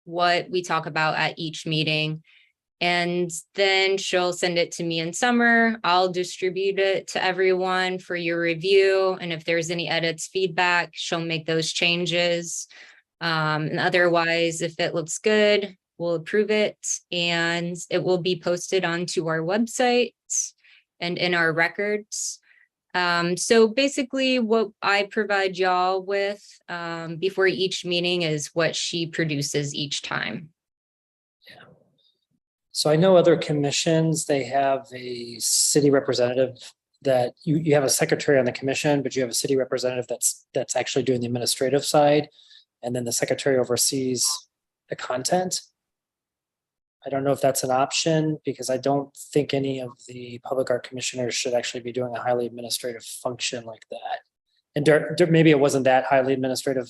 what we talk about at each meeting. And then she'll send it to me in summer. I'll distribute it to everyone for your review. And if there's any edits, feedback, she'll make those changes. And otherwise, if it looks good, we'll approve it, and it will be posted onto our website and in our records. So basically what I provide y'all with before each meeting is what she produces each time. Yeah. So I know other commissions, they have a city representative that you have a secretary on the commission, but you have a city representative that's actually doing the administrative side. And then the secretary oversees the content. I don't know if that's an option, because I don't think any of the public art commissioners should actually be doing a highly administrative function like that. And maybe it wasn't that highly administrative,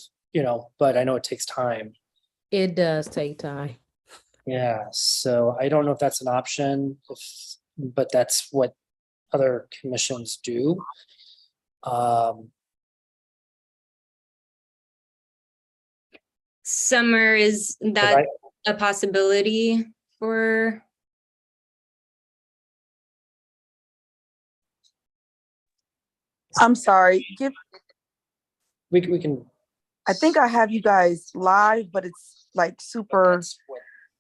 but I know it takes time. It does take time. Yeah, so I don't know if that's an option, but that's what other commissions do. Summer, is that a possibility for? I'm sorry. We can. I think I have you guys live, but it's like super.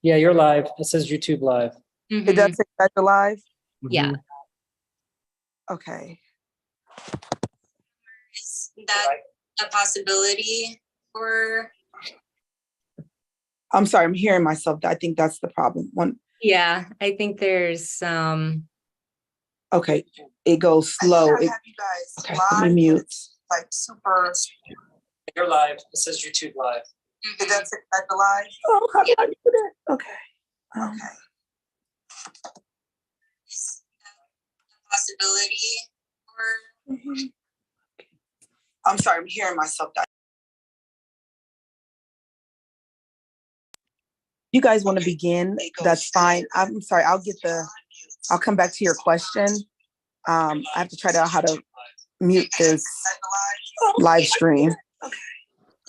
Yeah, you're live. It says YouTube live. Mm-hmm. It does say that you're live? Yeah. Okay. Is that a possibility for? I'm sorry, I'm hearing myself. I think that's the problem. Yeah, I think there's Okay, it goes slow. Okay, let me mute. Like super. You're live. It says YouTube live. It does say that you're live? Oh, how do I do that? Okay. Okay. Is that a possibility for? I'm sorry, I'm hearing myself. You guys want to begin? That's fine. I'm sorry. I'll come back to your question. I have to try to out how to mute this live stream.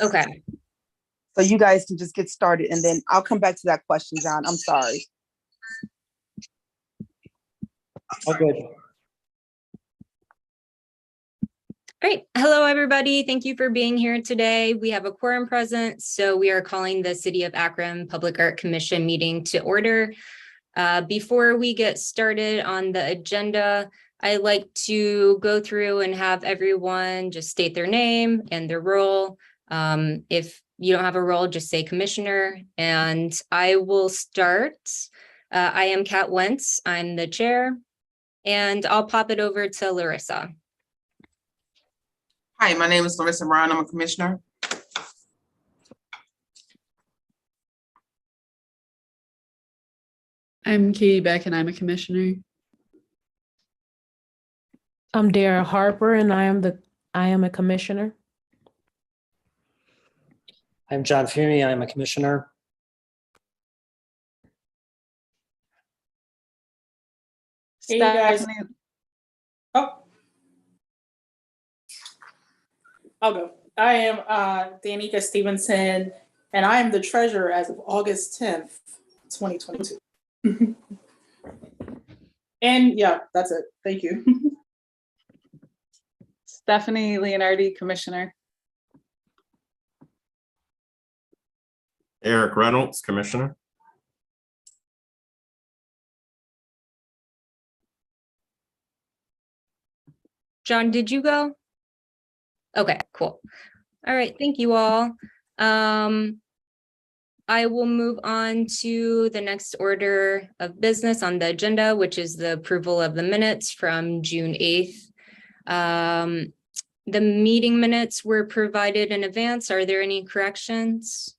Okay. So you guys can just get started, and then I'll come back to that question, John. I'm sorry. Oh, good. All right. Hello, everybody. Thank you for being here today. We have a quorum present, so we are calling the City of Akron Public Art Commission meeting to order. Before we get started on the agenda, I like to go through and have everyone just state their name and their role. If you don't have a role, just say commissioner, and I will start. I am Kat Wentz. I'm the chair, and I'll pop it over to Larissa. Hi, my name is Larissa Brown. I'm a commissioner. I'm Katie Beck, and I'm a commissioner. I'm Dara Harper, and I am a commissioner. I'm John Fumey. I'm a commissioner. Hey, guys. Oh, I'll go. I am Danica Stevenson, and I am the treasurer as of August 10th, 2022. And yeah, that's it. Thank you. Stephanie Leonardi, commissioner. Eric Reynolds, commissioner. John, did you go? Okay, cool. All right, thank you all. I will move on to the next order of business on the agenda, which is the approval of the minutes from June 8th. The meeting minutes were provided in advance. Are there any corrections?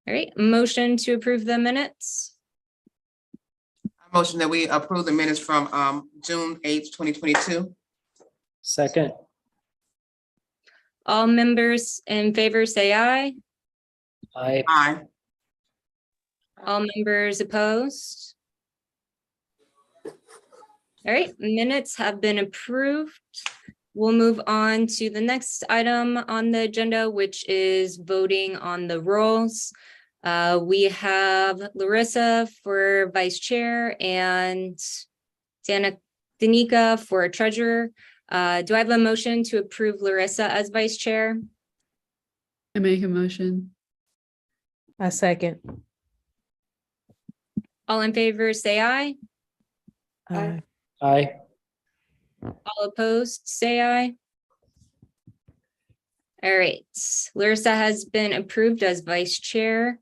All right, motion to approve the minutes. Motion that we approve the minutes from June 8th, 2022. Second. All members in favor say aye. Aye. Aye. All members opposed? All right, minutes have been approved. we'll move on to the next item on the agenda, which is voting on the roles. We have Larissa for vice chair and Danica for treasurer. Do I have a motion to approve Larissa as vice chair? I make a motion. I second. All in favor, say aye. Aye. Aye. All opposed, say aye. All right, Larissa has been approved as vice chair.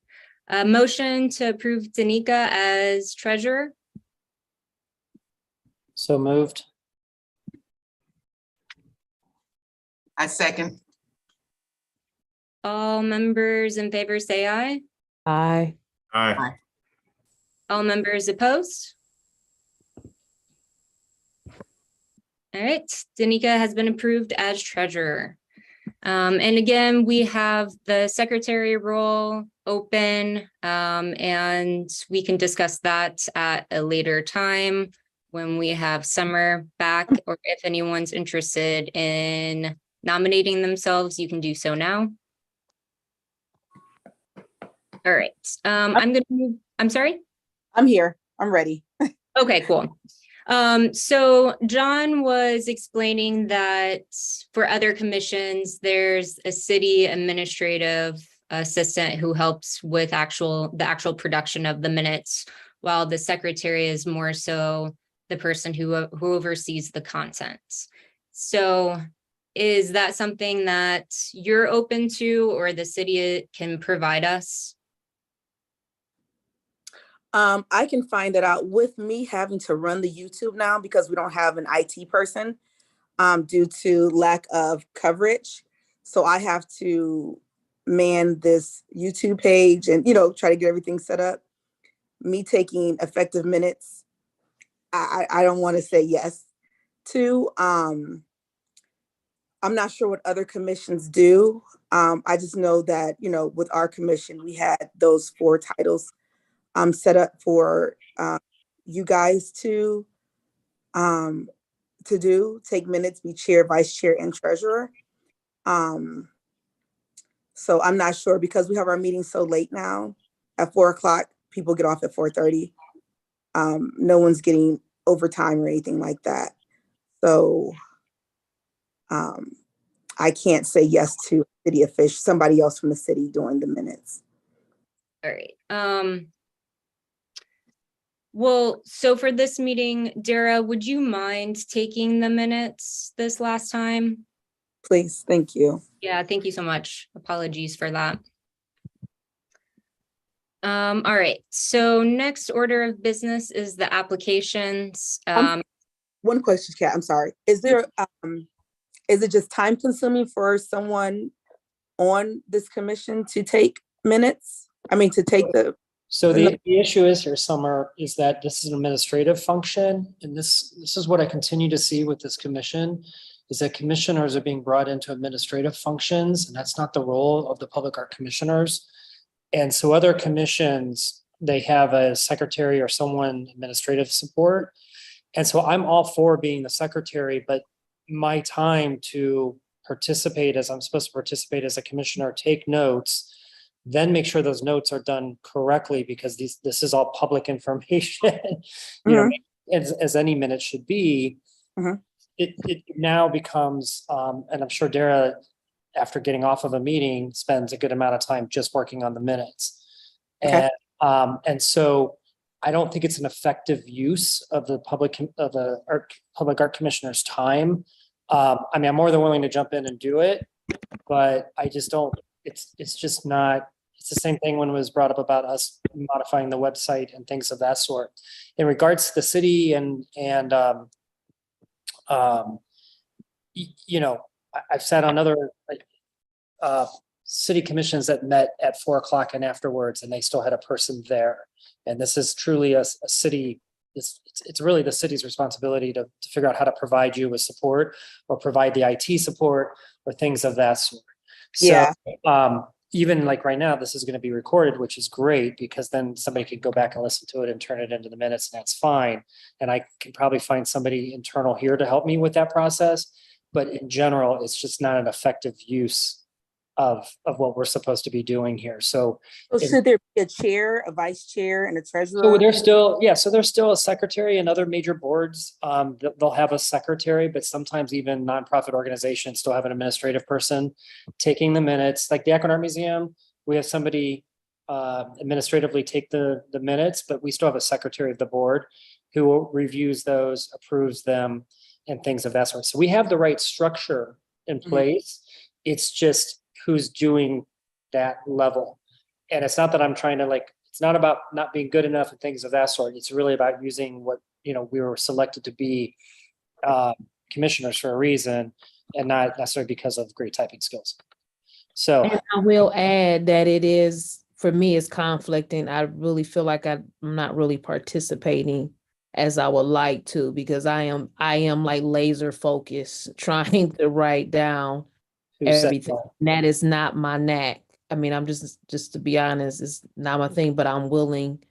Motion to approve Danica as treasurer. So moved. I second. All members in favor, say aye. Aye. Aye. All members opposed? All right, Danica has been approved as treasurer. And again, we have the secretary role open, and we can discuss that at a later time when we have Summer back, or if anyone's interested in nominating themselves, you can do so now. All right, I'm gonna move, I'm sorry? I'm here. I'm ready. Okay, cool. So John was explaining that for other commissions, there's a city administrative assistant who helps with the actual production of the minutes, while the secretary is more so the person who oversees the content. So is that something that you're open to, or the city can provide us? I can find it out. With me having to run the YouTube now because we don't have an IT person due to lack of coverage. So I have to man this YouTube page and, try to get everything set up. Me taking effective minutes, I don't want to say yes to. I'm not sure what other commissions do. I just know that, with our commission, we had those 4 titles set up for you guys to do, take minutes, be chair, vice chair, and treasurer. So I'm not sure because we have our meeting so late now at 4:00. People get off at 4:30. No one's getting overtime or anything like that. So I can't say yes to city official, somebody else from the city doing the minutes. All right. Well, so for this meeting, Dara, would you mind taking the minutes this last time? Please, thank you. Yeah, thank you so much. Apologies for that. All right, so next order of business is the applications. One question, Kat, I'm sorry. Is it just time consuming for someone on this commission to take minutes? I mean, to take the. So the issue is here, Summer, is that this is an administrative function. And this is what I continue to see with this commission, is that commissioners are being brought into administrative functions, and that's not the role of the public art commissioners. And so other commissions, they have a secretary or someone administrative support. And so I'm all for being the secretary, but my time to participate as I'm supposed to participate as a commissioner, take notes, then make sure those notes are done correctly, because this is all public information, as any minute should be. It now becomes, and I'm sure Dara, after getting off of a meeting, spends a good amount of time just working on the minutes. Okay. And so I don't think it's an effective use of the public art commissioner's time. I mean, I'm more than willing to jump in and do it, but I just don't, it's just not. It's the same thing when it was brought up about us modifying the website and things of that sort. In regards to the city I've sat on other city commissions that met at 4:00 and afterwards, and they still had a person there. And this is truly a city. It's really the city's responsibility to figure out how to provide you with support, or provide the IT support, or things of that sort. So, even like right now, this is going to be recorded, which is great, because then somebody could go back and listen to it and turn it into the minutes, and that's fine. And I can probably find somebody internal here to help me with that process. but in general, it's just not an effective use of what we're supposed to be doing here. So So should there be a chair, a vice chair, and a treasurer? so there's still, yeah, so there's still a secretary and other major boards. They'll have a secretary, but sometimes even nonprofit organizations still have an administrative person taking the minutes. Like the Akron Art Museum, we have somebody administratively take the minutes, but we still have a secretary of the board who reviews those, approves them, and things of that sort. So we have the right structure in place. It's just who's doing that level. And it's not that I'm trying to it's not about not being good enough and things of that sort. It's really about using what, we were selected to be commissioners for a reason and not necessarily because of great typing skills. So And I will add that it is, for me, it's conflicting. I really feel like I'm not really participating as I would like to, because I am like laser focused, trying to write down who said everything. And that is not my knack. I mean, I'm just to be honest, it's not my thing, but I'm willing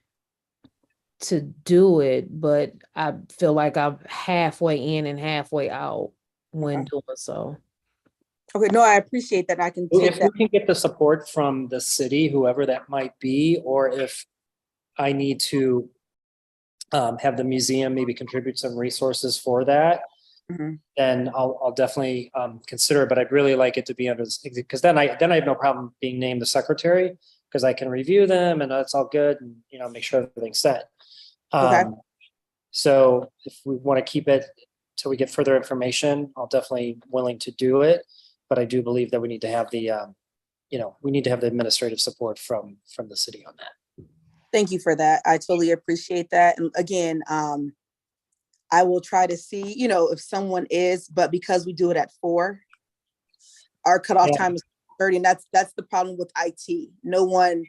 to do it. But I feel like I'm halfway in and halfway out when doing so. Okay, no, I appreciate that. I can if take we that. can get the support from the city, whoever that might be, or if I need to have the museum maybe contribute some resources for that, Mhm. then I'll definitely consider it. But I'd really like it to be under this, because then I have no problem being named the secretary, because I can review them and that's all good and make sure everything's set. Okay. So if we want to keep it till we get further information, I'll definitely willing to do it. But I do believe that we need to have the we need to have the administrative support from the city on that. Thank you for that. I totally appreciate that. And again, I will try to see, if someone is, but because we do it at 4, our cutoff Yeah. time is 30, and that's the problem with IT. No one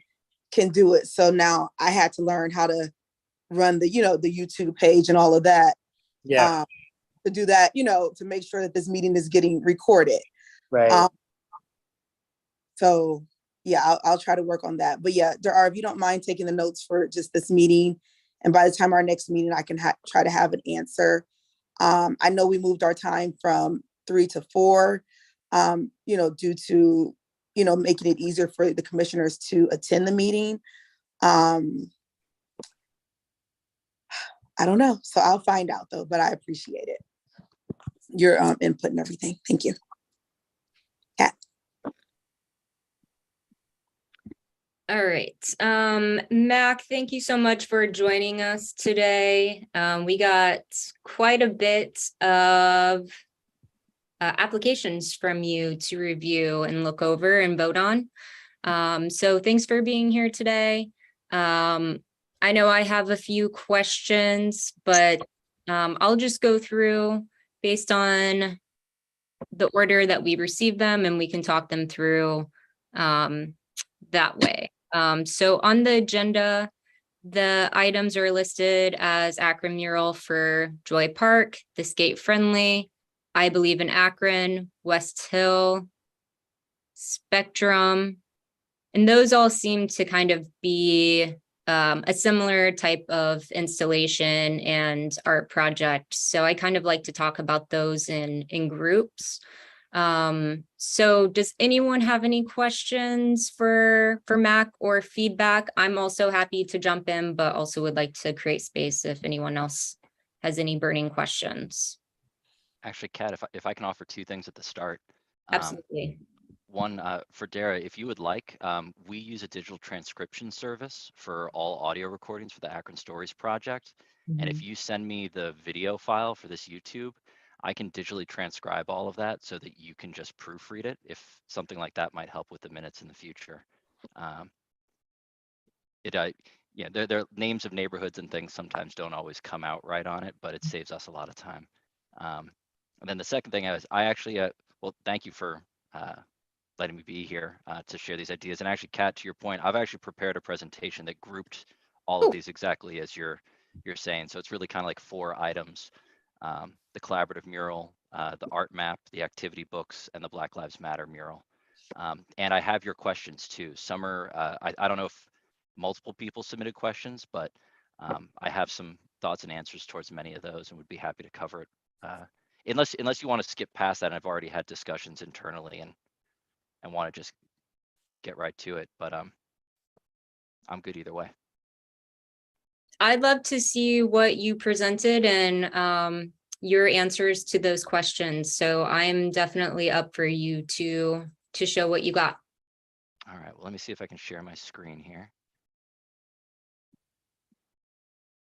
can do it. So now I had to learn how to run the YouTube page and all of that. Yeah. To do that, to make sure that this meeting is getting recorded. Right. So yeah, I'll try to work on that. But yeah, if you don't mind taking the notes for just this meeting, and by the time our next meeting, I can try to have an answer. I know we moved our time from 3 to 4, due to, making it easier for the commissioners to attend the meeting. I don't know. So I'll find out though, but I appreciate it. Your input and everything. Thank you. Kat. All right. Mac, thank you so much for joining us today. We got quite a bit of applications from you to review and look over and vote on. So thanks for being here today. I know I have a few questions, but I'll just go through based on the order that we received them, and we can talk them through that way. So on the agenda, the items are listed as Akron Mural for Joy Park, the Skate Friendly, I Believe in Akron, West Hill, Spectrum, and those all seem to kind of be a similar type of installation and art project. So I kind of like to talk about those in groups. So does anyone have any questions for Mac or feedback? I'm also happy to jump in, but also would like to create space if anyone else has any burning questions. Actually, Kat, if I can offer 2 things at the start. Absolutely. One, for Dara, if you would like, we use a digital transcription service for all audio recordings for the Akron Stories project. And if you send me the video file for this YouTube, I can digitally transcribe all of that so that you can just proofread it if something like that might help with the minutes in the future. Their names of neighborhoods and things sometimes don't always come out right on it, but it saves us a lot of time. And then the second thing I actually, well, thank you for letting me be here to share these ideas. And actually, Kat, to your point, I've actually prepared a presentation that grouped all of these exactly as you're saying. So it's really kind of like 4 items: the collaborative mural, the art map, the activity books, and the Black Lives Matter mural. And I have your questions too. Some are, I don't know if multiple people submitted questions, but I have some thoughts and answers towards many of those and would be happy to cover it unless you want to skip past that, and I've already had discussions internally and want to just get right to it, but I'm good either way. I'd love to see what you presented and your answers to those questions. So I'm definitely up for you to show what you got. All right, well, let me see if I can share my screen here.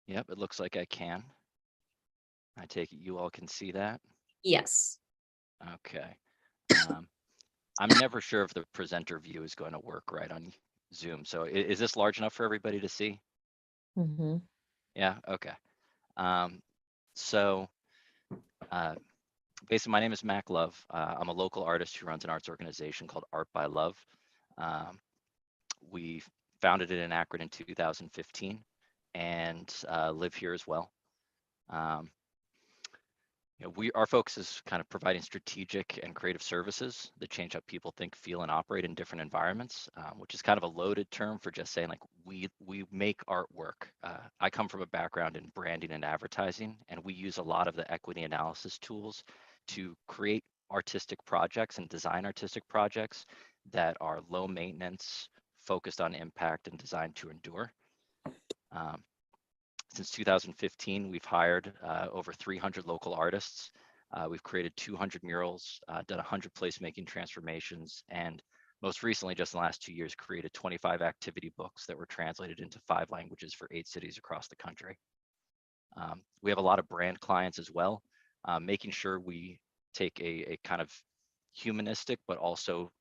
Yep, it looks like I can. I take it you all can see that. Yes. Okay. I'm never sure if the presenter view is going to work right on Zoom. So is this large enough for everybody to see? Mm-hmm. Yeah, okay. So basically, my name is Mac Love. I'm a local artist who runs an arts organization called Art by Love. We founded it in Akron in 2015 and live here as well. Our focus is kind of providing strategic and creative services that change how people think, feel, and operate in different environments, which is kind of a loaded term for just saying like we make artwork. I come from a background in branding and advertising, and we use a lot of the equity analysis tools to create artistic projects and design artistic projects that are low maintenance, focused on impact, and designed to endure. Since 2015, we've hired over 300 local artists. We've created 200 murals, done 100 placemaking transformations, and most recently, just in the last 2 years, created 25 activity books that were translated into 5 languages for 8 cities across the country. We have a lot of brand clients as well, making sure we take a kind of humanistic, but also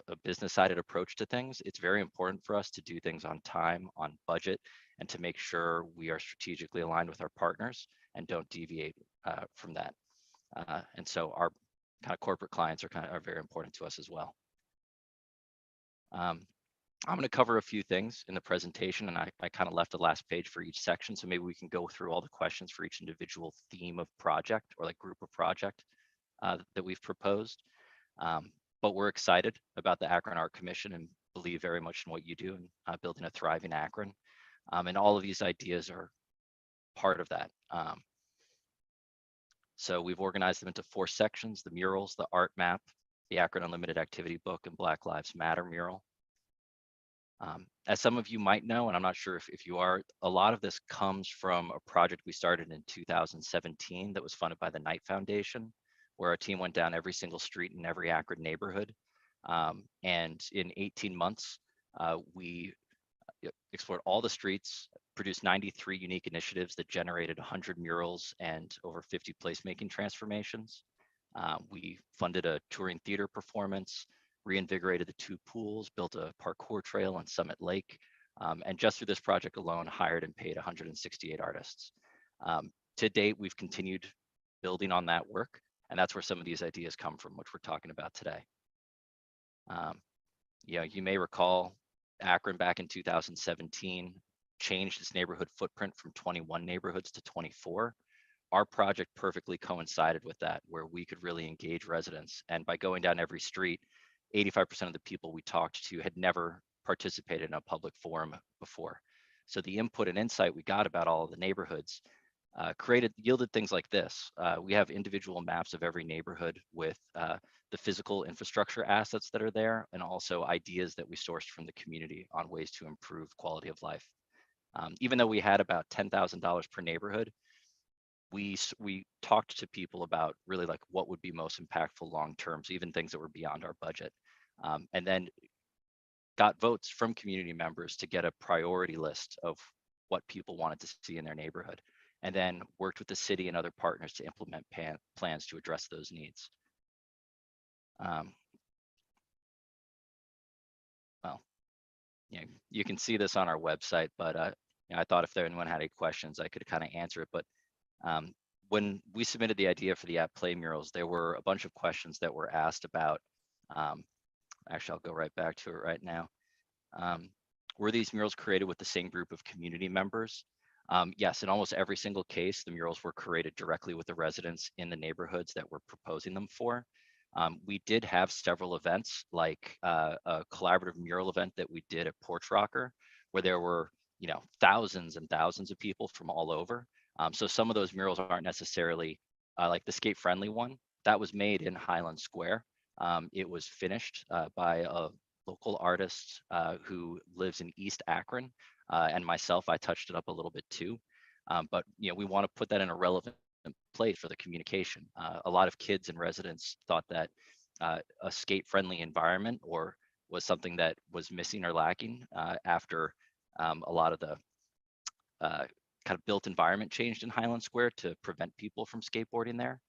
a business-sided approach to things. It's very important for us to do things on time, on budget, and to make sure we are strategically aligned with our partners and don't deviate from that. And so our kind of corporate clients are very important to us as well. I'm going to cover a few things in the presentation, and I kind of left the last page for each section, so maybe we can go through all the questions for each individual theme of project or like group of project that we've proposed. But we're excited about the Akron Art Commission and believe very much in what you do in building a thriving Akron. And all of these ideas are part of that. So we've organized them into 4 sections: the murals, the art map, the Akron Unlimited Activity Book, and Black Lives Matter mural. As some of you might know, and I'm not sure if you are, a lot of this comes from a project we started in 2017 that was funded by the Knight Foundation, where our team went down every single street in every Akron neighborhood. And in 18 months, we explored all the streets, produced 93 unique initiatives that generated 100 murals and over 50 placemaking transformations. We funded a touring theater performance, reinvigorated the 2 pools, built a parkour trail on Summit Lake, and just through this project alone, hired and paid 168 artists. To date, we've continued building on that work, and that's where some of these ideas come from, which we're talking about today. You may recall Akron back in 2017 changed its neighborhood footprint from 21 neighborhoods to 24. Our project perfectly coincided with that, where we could really engage residents. And by going down every street, 85% of the people we talked to had never participated in a public forum before. So the input and insight we got about all of the neighborhoods yielded things like this. We have individual maps of every neighborhood with the physical infrastructure assets that are there, and also ideas that we sourced from the community on ways to improve quality of life. Even though we had about $10,000 per neighborhood, we talked to people about really like what would be most impactful long-term, so even things that were beyond our budget, and then got votes from community members to get a priority list of what people wanted to see in their neighborhood, and then worked with the city and other partners to implement plans to address those needs. Well, you can see this on our website, but I thought if anyone had any questions, I could kind of answer it. But when we submitted the idea for the At Play murals, there were a bunch of questions that were asked about. Actually, I'll go right back to it right now. Were these murals created with the same group of community members? Yes, in almost every single case, the murals were created directly with the residents in the neighborhoods that we're proposing them for. We did have several events, like a collaborative mural event that we did at Porch Rocker, where there were thousands and thousands of people from all over. So some of those murals aren't necessarily like the skate friendly one, that was made in Highland Square. It was finished by a local artist who lives in East Akron, and myself, I touched it up a little bit too. But we want to put that in a relevant place for the communication. A lot of kids and residents thought that a skate-friendly environment or was something that was missing or lacking after a lot of the kind of built environment changed in Highland Square to prevent people from skateboarding there.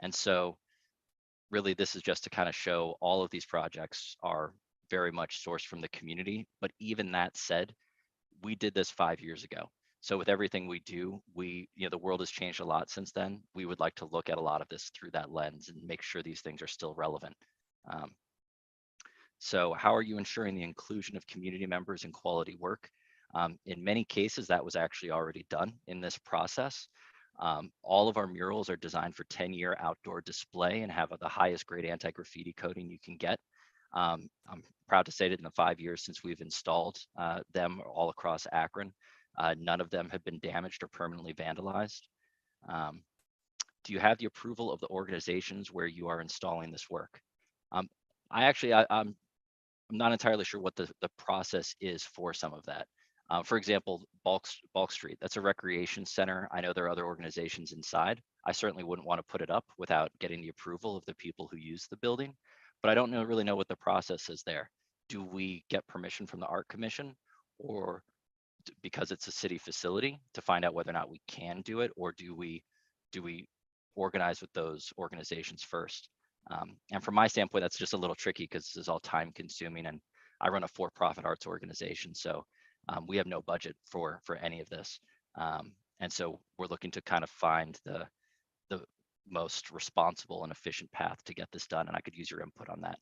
And so really this is just to kind of show all of these projects are very much sourced from the community. But even that said, we did this 5 years ago. So with everything we do, the world has changed a lot since then. We would like to look at a lot of this through that lens and make sure these things are still relevant. So how are you ensuring the inclusion of community members in quality work? In many cases, that was actually already done in this process. All of our murals are designed for 10-year outdoor display and have the highest grade anti-graffiti coating you can get. I'm proud to say that in the 5 years since we've installed them all across Akron, none of them have been damaged or permanently vandalized. Do you have the approval of the organizations where you are installing this work? I'm not entirely sure what the process is for some of that. For example, Balk Street, that's a recreation center. I know there are other organizations inside. I certainly wouldn't want to put it up without getting the approval of the people who use the building, but I don't really know what the process is there. Do we get permission from the Art Commission, or because it's a city facility, to find out whether or not we can do it, or do we organize with those organizations first? And from my standpoint, that's just a little tricky because this is all time consuming, and I run a for-profit arts organization. So we have no budget for any of this. And so we're looking to kind of find the most responsible and efficient path to get this done. And I could use your input on that.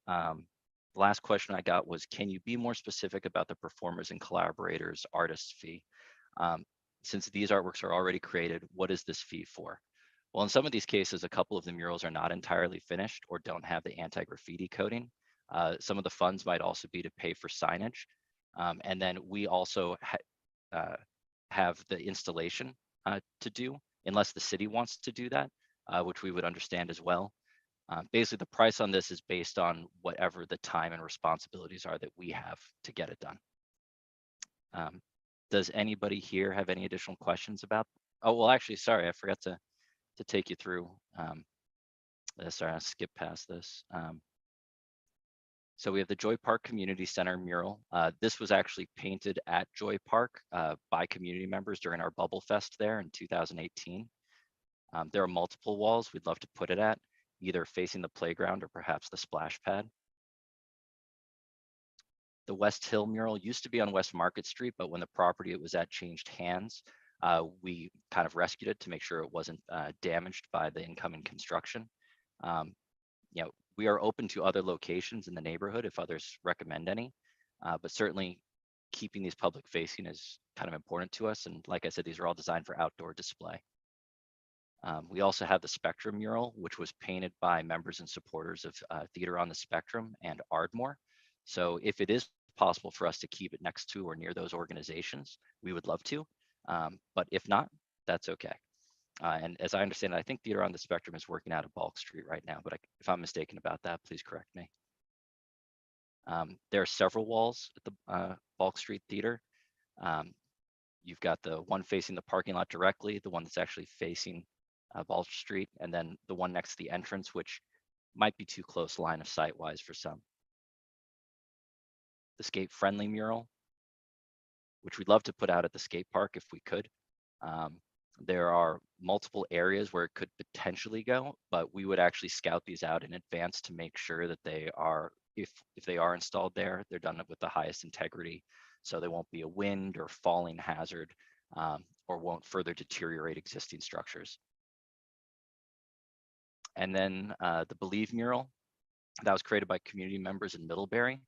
The last question I got was, can you be more specific about the performers and collaborators artists fee? Since these artworks are already created, what is this fee for? Well, in some of these cases, a couple of the murals are not entirely finished or don't have the anti-graffiti coating. Some of the funds might also be to pay for signage. And then we also have the installation to do, unless the city wants to do that, which we would understand as well. Basically, the price on this is based on whatever the time and responsibilities are that we have to get it done. Does anybody here have any additional questions about? Oh, well, actually, sorry, I forgot to take you through. Sorry, I'll skip past this. So we have the Joy Park Community Center mural. This was actually painted at Joy Park by community members during our Bubble Fest there in 2018. There are multiple walls we'd love to put it at, either facing the playground or perhaps the splash pad. The West Hill mural used to be on West Market Street, but when the property it was at changed hands, we kind of rescued it to make sure it wasn't damaged by the incoming construction. We are open to other locations in the neighborhood if others recommend any, but certainly keeping these public facing is kind of important to us. And like I said, these are all designed for outdoor display. We also have the Spectrum mural, which was painted by members and supporters of Theater on the Spectrum and Ardmore. So if it is possible for us to keep it next to or near those organizations, we would love to. But if not, that's okay. And as I understand it, I think Theater on the Spectrum is working out of Balk Street right now, but if I'm mistaken about that, please correct me. There are several walls at the Balk Street Theater. You've got the one facing the parking lot directly, the one that's actually facing Balch Street, and then the one next to the entrance, which might be too close line of sight wise for some. The skate friendly mural, which we'd love to put out at the skate park if we could. There are multiple areas where it could potentially go, but we would actually scout these out in advance to make sure that they are, if they are installed there, they're done with the highest integrity, so there won't be a wind or falling hazard, or won't further deteriorate existing structures. And then the Believe mural, that was created by community members in Middlebury,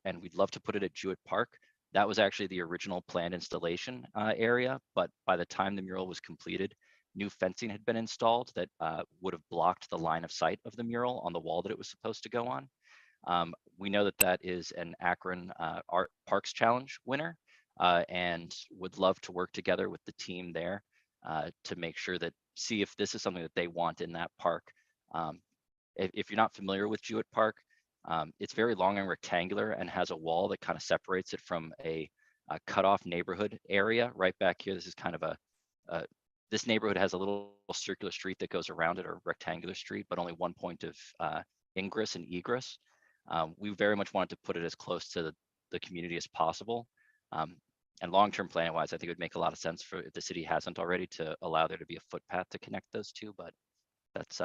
and we'd love to put it at Jewett Park. That was actually the original planned installation area, but by the time the mural was completed, new fencing had been installed that would have blocked the line of sight of the mural on the wall that it was supposed to go on. We know that that is an Akron Art Parks Challenge winner, and would love to work together with the team there to make sure that, see if this is something that they want in that park. If you're not familiar with Jewett Park, it's very long and rectangular and has a wall that kind of separates it from a cutoff neighborhood area right back here. This is kind of this neighborhood has a little circular street that goes around it, or rectangular street, but only one point of ingress and egress. We very much wanted to put it as close to the community as possible. And long-term planning wise, I think it would make a lot of sense for, if the city hasn't already, to allow there to be a footpath to connect those two, but that's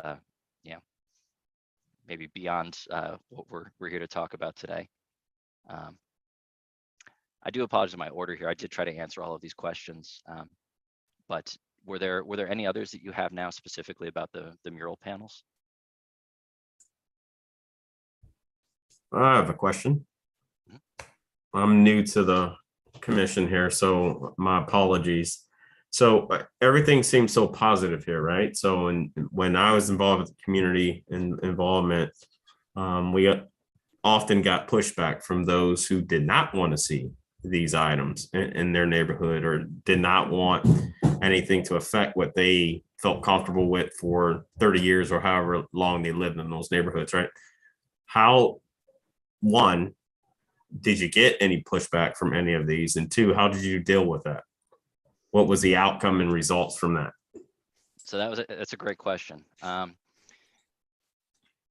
maybe beyond what we're here to talk about today. I do apologize for my order here. I did try to answer all of these questions, but were there any others that you have now specifically about the mural panels? I have a question. I'm new to the commission here, so my apologies. So everything seems so positive here, right? So when I was involved with community involvement, we often got pushback from those who did not want to see these items in their neighborhood, or did not want anything to affect what they felt comfortable with for 30 years or however long they lived in those neighborhoods, right? How, one, did you get any pushback from any of these? And two, how did you deal with that? What was the outcome and results from that? So that's a great question. So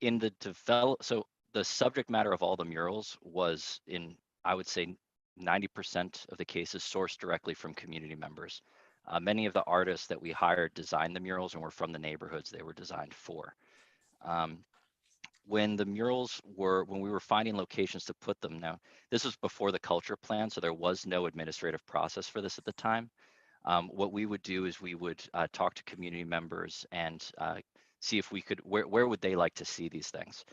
the subject matter of all the murals was, in, I would say, 90% of the cases sourced directly from community members. Many of the artists that we hired designed the murals and were from the neighborhoods they were designed for. When the murals when we were finding locations to put them, now this was before the culture plan, so there was no administrative process for this at the time. What we would do is we would talk to community members and see if we could, where would they like to see these things?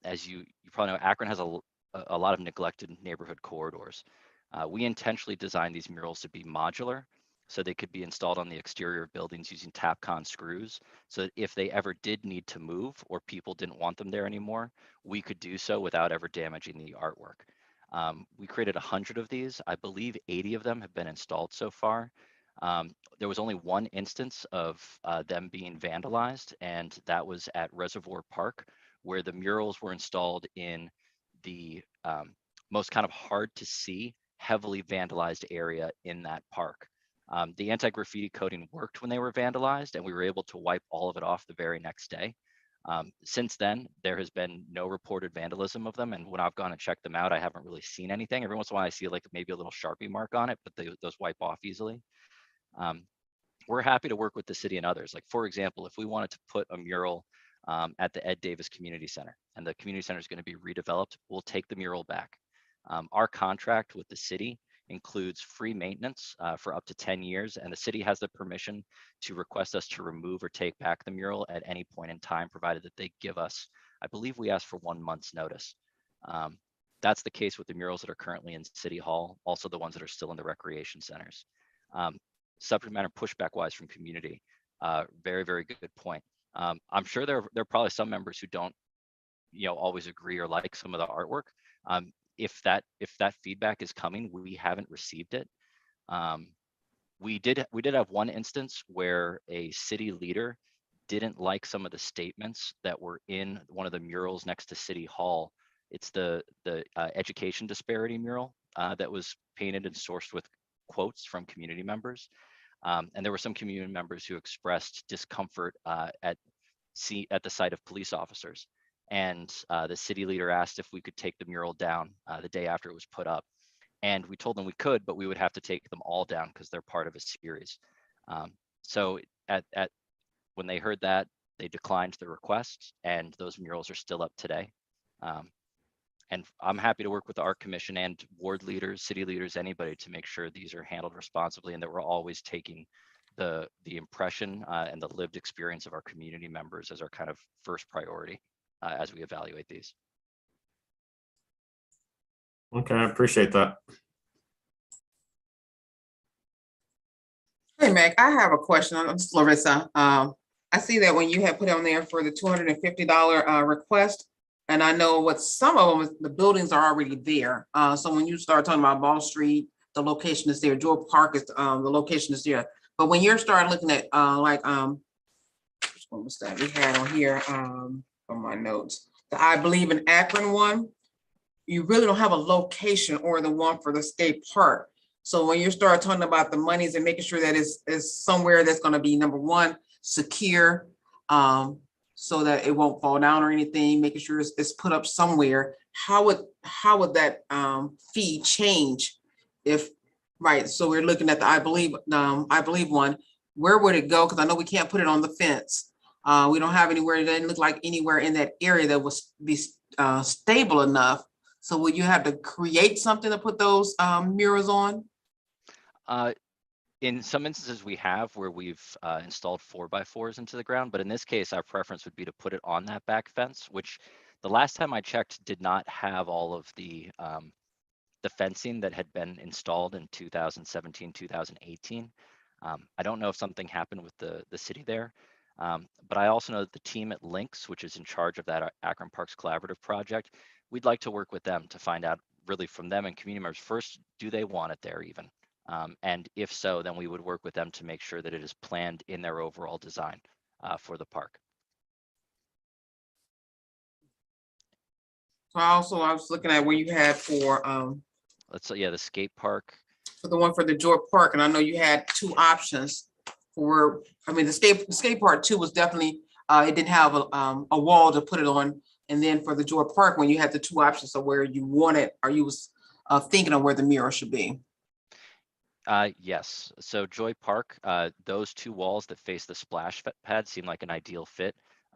As you probably know, Akron has a lot of neglected neighborhood corridors. We intentionally designed these murals to be modular, so they could be installed on the exterior of buildings using Tapcon screws, so that if they ever did need to move or people didn't want them there anymore, we could do so without ever damaging the artwork. We created 100 of these. I believe 80 of them have been installed so far. There was only one instance of them being vandalized, and that was at Reservoir Park, where the murals were installed in the most kind of hard to see, heavily vandalized area in that park. The anti-graffiti coating worked when they were vandalized, and we were able to wipe all of it off the very next day. Since then, there has been no reported vandalism of them, and when I've gone and checked them out, I haven't really seen anything. Every once in a while I see like maybe a little Sharpie mark on it, but those wipe off easily. We're happy to work with the city and others. Like, for example, if we wanted to put a mural at the Ed Davis Community Center, and the community center is going to be redeveloped, we'll take the mural back. Our contract with the city includes free maintenance for up to 10 years, and the city has the permission to request us to remove or take back the mural at any point in time, provided that they give us, I believe we asked for 1 month's notice. That's the case with the murals that are currently in City Hall, also the ones that are still in the recreation centers. Subject matter pushback wise from community, very, very good point. I'm sure there are probably some members who don't, always agree or like some of the artwork. If that feedback is coming, we haven't received it. We did have one instance where a city leader didn't like some of the statements that were in one of the murals next to City Hall. It's the education disparity mural that was painted and sourced with quotes from community members. And there were some community members who expressed discomfort at the sight of police officers. And the city leader asked if we could take the mural down the day after it was put up. And we told them we could, but we would have to take them all down because they're part of a series. So when they heard that, they declined the request, and those murals are still up today. And I'm happy to work with the Art Commission and ward leaders, city leaders, anybody to make sure these are handled responsibly, and that we're always taking the impression and the lived experience of our community members as our kind of first priority as we evaluate these. Okay, I appreciate that. Hey, Meg, I have a question. This is Larissa. I see that when you had put on there for the $250 request, and I know what some of them, the buildings are already there. So when you start talking about Ball Street, the location is there. Jewett Park is the location is there. But when you're starting looking at, what was that we had on here, from my notes, the I Believe in Akron one, you really don't have a location, or the one for the skate park. So when you start talking about the monies and making sure that is somewhere that's gonna be, number one, secure, so that it won't fall down or anything, making sure it's put up somewhere, how would that fee change if, right, so we're looking at the I Believe one, where would it go? Because I know we can't put it on the fence. We don't have anywhere, it doesn't look like anywhere in that area that would be stable enough. So will you have to create something to put those murals on? In some instances we have where we've installed 4x4s into the ground, but in this case, our preference would be to put it on that back fence, which the last time I checked did not have all of the fencing that had been installed in 2017, 2018. I don't know if something happened with the city there, but I also know that the team at Lynx, which is in charge of that Akron Parks Collaborative project, we'd like to work with them to find out really from them and community members first, do they want it there even? And if so, then we would work with them to make sure that it is planned in their overall design for the park. So I was looking at where you had for The skate park. for the one for the Joy Park, and I know you had two options for, I mean, the skate park too was definitely, it didn't have a wall to put it on. And then for the Joy Park, when you had the two options of where you wanted, or you was thinking of where the mural should be. Yes, so Joy Park, those two walls that face the splash pad seem like an ideal fit.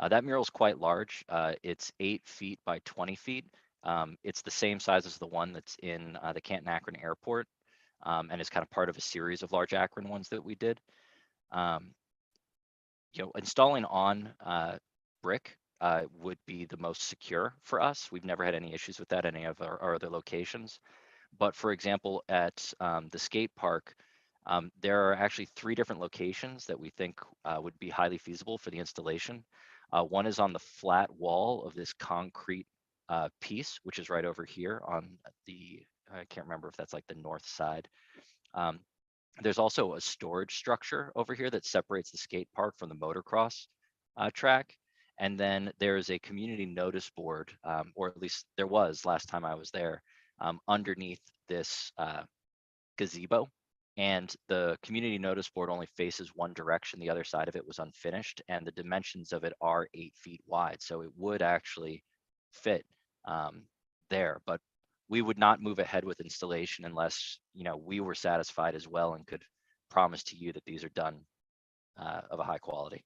That mural is quite large. It's 8 feet by 20 feet. It's the same size as the one that's in the Canton Akron Airport, and it's kind of part of a series of large Akron ones that we did. Installing on brick would be the most secure for us. We've never had any issues with that at any of our other locations. But for example, at the skate park, there are actually 3 different locations that we think would be highly feasible for the installation. One is on the flat wall of this concrete piece, which is right over here on the, I can't remember if that's like the north side. There's also a storage structure over here that separates the skate park from the motocross track. And then there's a community notice board, or at least there was last time I was there, underneath this gazebo. And the community notice board only faces one direction. The other side of it was unfinished, and the dimensions of it are 8 feet wide. So it would actually fit there, but we would not move ahead with installation unless, we were satisfied as well and could promise to you that these are done of a high quality.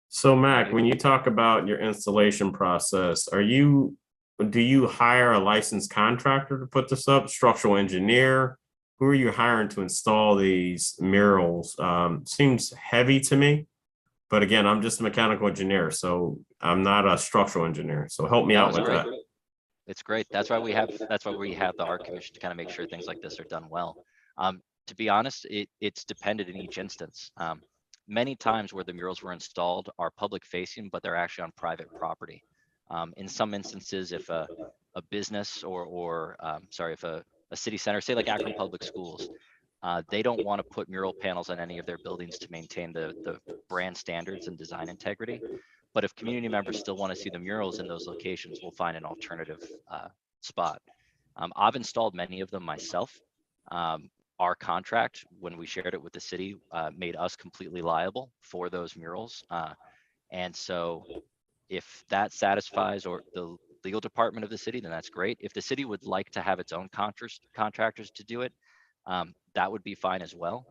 So Mac, when you talk about your installation process, do you hire a licensed contractor to put this up, structural engineer? Who are you hiring to install these murals? Seems heavy to me, but again, I'm just a mechanical engineer, so I'm not a structural engineer. So help me out with that. It's great. That's why we have the art commission to kind of make sure things like this are done well. To be honest, it's dependent in each instance. Many times where the murals were installed are public facing, but they're actually on private property. In some instances, if a business or if a city center, say like Akron Public Schools, they don't want to put mural panels on any of their buildings to maintain the brand standards and design integrity. But if community members still want to see the murals in those locations, we'll find an alternative spot. I've installed many of them myself. Our contract, when we shared it with the city, made us completely liable for those murals. And so if that satisfies or the legal department of the city, then that's great. If the city would like to have its own contractors to do it, that would be fine as well.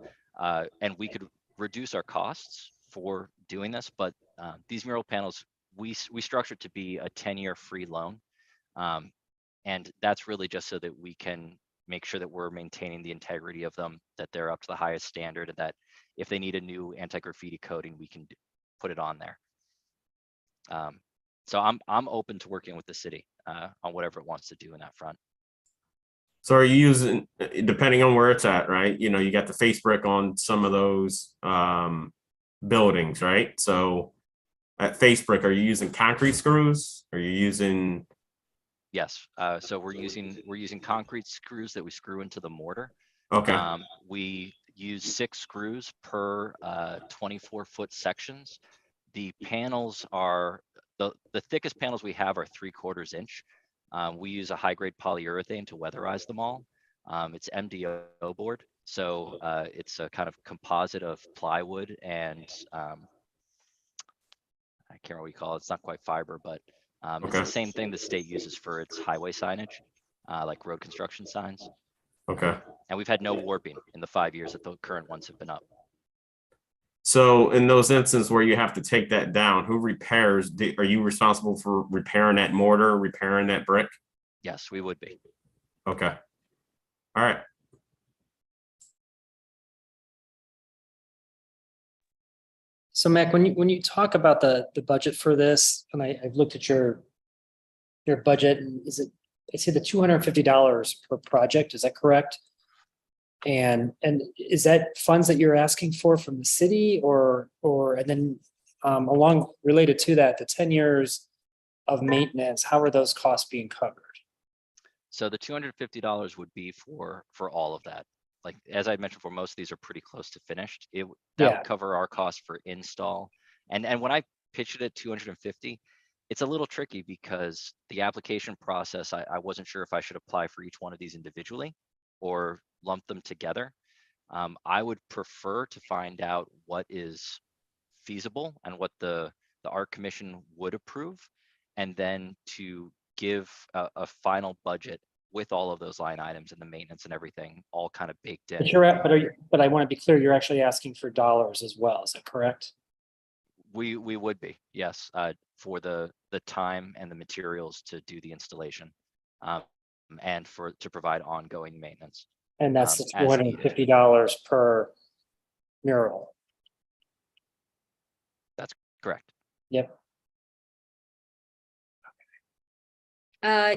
And we could reduce our costs for doing this, but these mural panels, we structured to be a 10-year free loan. And that's really just so that we can make sure that we're maintaining the integrity of them, that they're up to the highest standard, and that if they need a new anti-graffiti coating, we can put it on there. So I'm open to working with the city on whatever it wants to do in that front. So are you using, depending on where it's at, right? You got the face brick on some of those buildings, right? So at face brick, are you using concrete screws? Are you using Yes, so we're using concrete screws that we screw into the mortar. Okay, We use 6 screws per 24-foot sections. The panels are, the thickest panels we have are 3/4 inch. We use a high-grade polyurethane to weatherize them all. It's MDO board, so it's a kind of composite of plywood and I can't remember what you call it. It's not quite fiber, but it's okay, the same thing the state uses for its highway signage, like road construction signs. okay. And we've had no warping in the 5 years that the current ones have been up. So in those instances where you have to take that down, who repairs? Are you responsible for repairing that mortar, repairing that brick? Yes, we would be. Okay. All right. So Mac, when you talk about the budget for this, and I've looked at your budget, and I see the $250 per project, is that correct? And is that funds that you're asking for from the city or and then along related to that, the 10 years of maintenance, how are those costs being covered? So the $250 would be for all of that. Like, as I mentioned before, most of these are pretty close to finished. That Yeah. would cover our cost for install. And when I pitched it at 250, it's a little tricky because the application process, I wasn't sure if I should apply for each one of these individually or lump them together. I would prefer to find out what is feasible and what the art commission would approve, and then to give a final budget with all of those line items and the maintenance and everything all kind of baked in. But I want to be clear, you're actually asking for dollars as well, is that correct? We would be, yes, for the time and the materials to do the installation, and to provide ongoing maintenance. And that's the as needed. $250 per mural. Correct. Yep.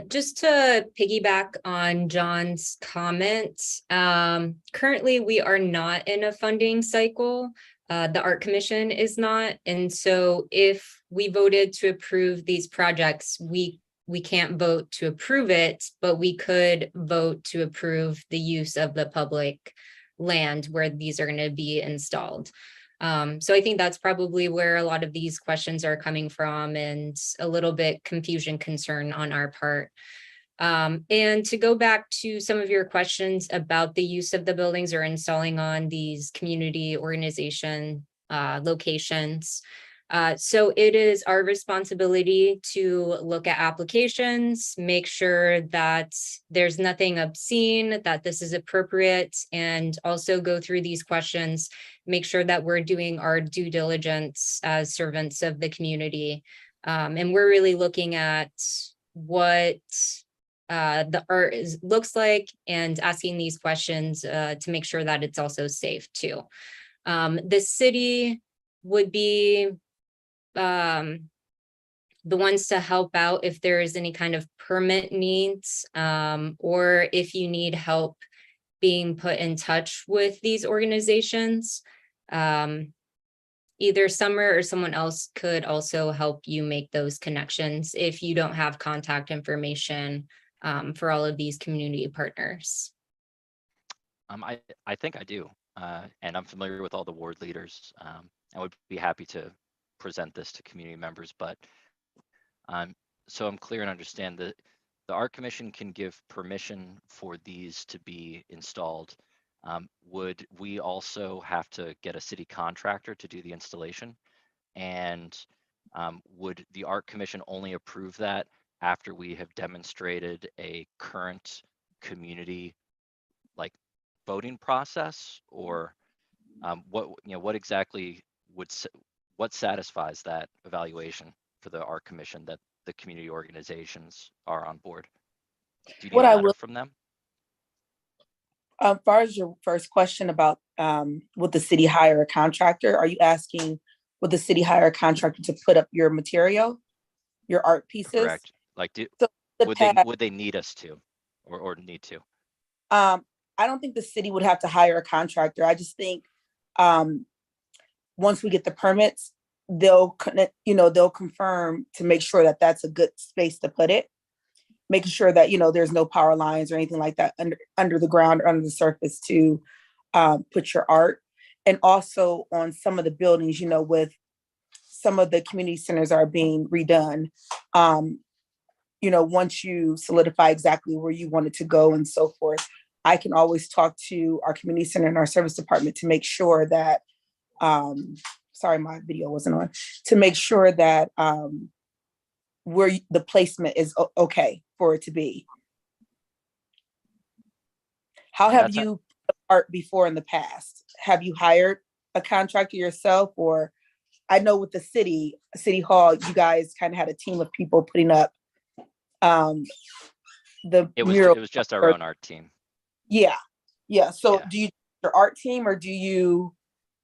Just to piggyback on John's comments, currently we are not in a funding cycle. The Art Commission is not. And so if we voted to approve these projects, we can't vote to approve it, but we could vote to approve the use of the public land where these are going to be installed. So I think that's probably where a lot of these questions are coming from, and a little bit confusion, concern on our part. And to go back to some of your questions about the use of the buildings or installing on these community organization locations. So it is our responsibility to look at applications, make sure that there's nothing obscene, that this is appropriate, and also go through these questions, make sure that we're doing our due diligence as servants of the community. And we're really looking at what the art looks like and asking these questions to make sure that it's also safe too. The city would be the ones to help out if there is any kind of permit needs, or if you need help being put in touch with these organizations. Either Summer or someone else could also help you make those connections if you don't have contact information for all of these community partners. I think I do, and I'm familiar with all the ward leaders, and would be happy to present this to community members. But so I'm clear and understand that the Art Commission can give permission for these to be installed. Would we also have to get a city contractor to do the installation? And would the Art Commission only approve that after we have demonstrated a current community like voting process, or what exactly what satisfies that evaluation for the Art Commission that the community organizations are on board? Do you need a letter from them? As far as your first question about would the city hire a contractor, are you asking would the city hire a contractor to put up your material, your art pieces? Correct. Like, So would they need us to, or need to? I don't think the city would have to hire a contractor. I just think once we get the permits, they'll confirm to make sure that that's a good space to put it. making sure that, there's no power lines or anything like that under the ground or under the surface to put your art. And also on some of the buildings, with some of the community centers are being redone. Once you solidify exactly where you want it to go and so forth, I can always talk to our community center and our service department to make sure that, sorry, my video wasn't on, to make sure that where the placement is okay for it to be. How have you art before in the past? Have you hired a contractor yourself? Or I know with the city hall, you guys kind of had a team of people putting up the mural. It was just our own art team. Yeah. So Yeah. do you your art team, or do you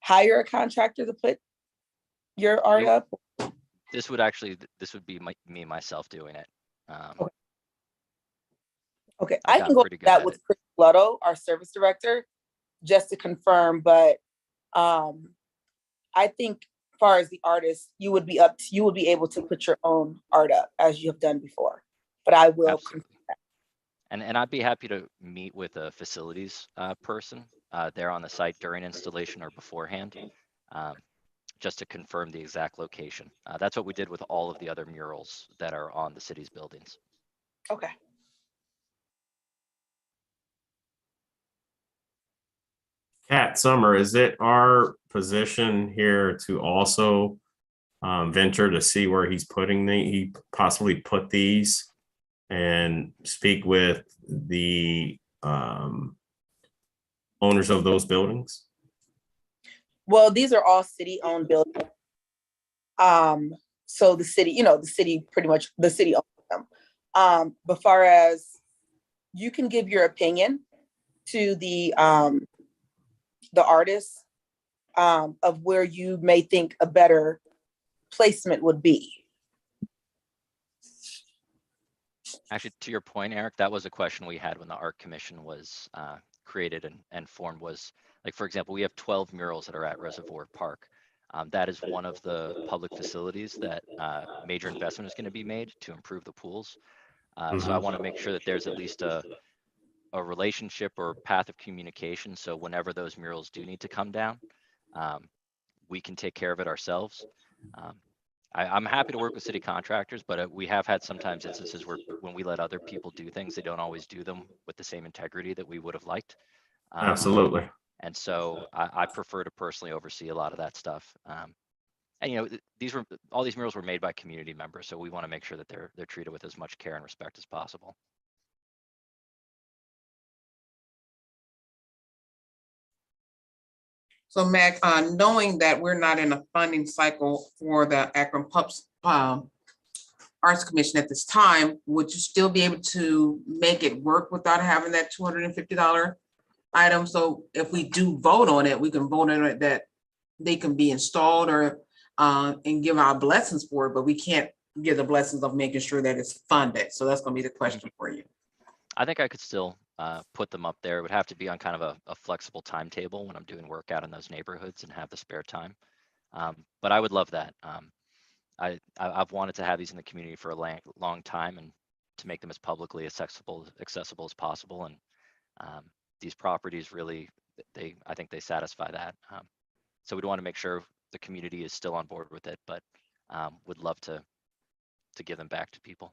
hire a contractor to put your art Nope. up? This would be me myself doing it. Okay, I've I can gotten go pretty with good that at with it. Chris Lutto, our service director, just to confirm. But I think as far as the artist, you would be able to put your own art up as you have done before. But I will Absolutely. confirm that. And I'd be happy to meet with a facilities person there on the site during installation or beforehand, just to confirm the exact location. That's what we did with all of the other murals that are on the city's buildings. Okay. Kat, Summer, is it our position here to also venture to see where he possibly put these and speak with the owners of those buildings? Well, these are all city-owned buildings. So the city, the city owns them. But far as you can give your opinion to the artist of where you may think a better placement would be. Actually, to your point, Eric, that was a question we had when the art commission was created and formed. Was like, for example, we have 12 murals that are at Reservoir Park. That is one of the public facilities that major investment is going to be made to improve the pools. So I want to make sure that there's at least a relationship or path of communication. So whenever those murals do need to come down, we can take care of it ourselves. I'm happy to work with city contractors, but we have had sometimes instances where when we let other people do things, they don't always do them with the same integrity that we would have liked. Absolutely. And so I prefer to personally oversee a lot of that stuff. And all these murals were made by community members, so we want to make sure that they're treated with as much care and respect as possible. So Mac, knowing that we're not in a funding cycle for the Akron Arts Commission at this time, would you still be able to make it work without having that $250 item? So if we do vote on it, we can vote on it that they can be installed or and give our blessings for it, but we can't give the blessings of making sure that it's funded. So that's going to be the question for you. I think I could still put them up there. It would have to be on kind of a flexible timetable when I'm doing work out in those neighborhoods and have the spare time. But I would love that. I've wanted to have these in the community for a long time, and to make them as publicly accessible as possible. And these properties really, I think they satisfy that. So we'd want to make sure the community is still on board with it, but would love to give them back to people.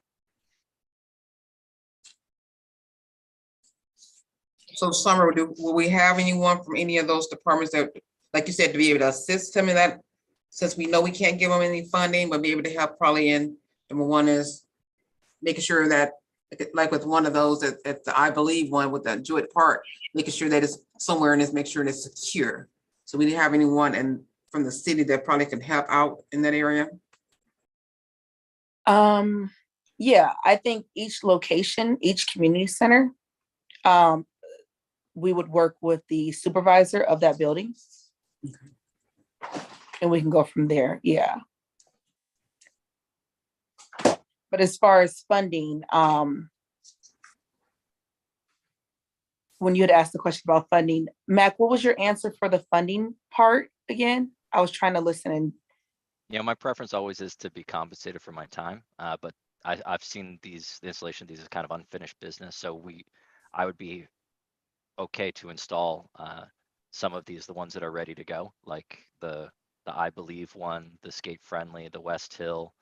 So Summer, will we have anyone from any of those departments that, like you said, to be able to assist them in that, since we know we can't give them any funding, but be able to help probably in, number one is making sure that, like with one of those at the, I believe one with the Jewett Park, making sure that it's somewhere and make sure it's secure. So we didn't have anyone from the city that probably can help out in that area? Yeah, I think each location, each community center, we would work with the supervisor of that building. And we can go from there, yeah. But as far as funding, when you had asked the question about funding, Mac, what was your answer for the funding part again? I was trying to listen and. My preference always is to be compensated for my time, but I've seen the installation of these as kind of unfinished business, so I would be okay to install some of these, the ones that are ready to go, like the I Believe one, the Skate Friendly, the West Hill.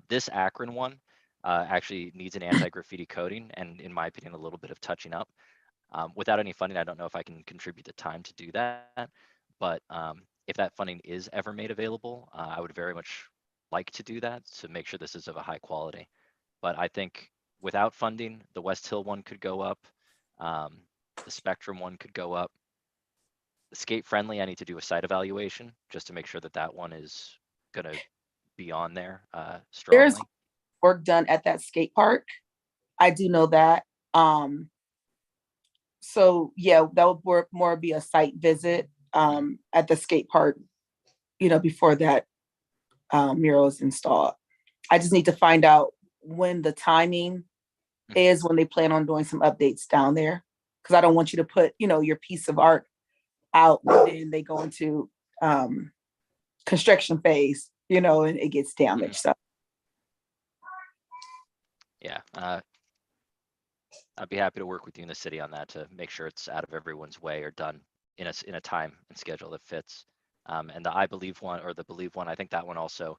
This Akron one actually needs an anti-graffiti coating, and in my opinion, a little bit of touching up. Without any funding, I don't know if I can contribute the time to do that, but if that funding is ever made available, I would very much like to do that to make sure this is of a high quality. But I think without funding, the West Hill one could go up. The Spectrum one could go up. The Skate Friendly, I need to do a site evaluation just to make sure that that one is gonna be on there There's strongly. work done at that skate park. I do know that. So yeah, that would more be a site visit at the skate park, before that mural is installed. I just need to find out when the timing is when they plan on doing some updates down there. Cause I don't want you to put, your piece of art out and then they go into construction phase, and it gets damaged. So Yeah, I'd be happy to work with you in the city on that to make sure it's out of everyone's way or done in a time and schedule that fits. And the I Believe one, or the Believe one, I think that one also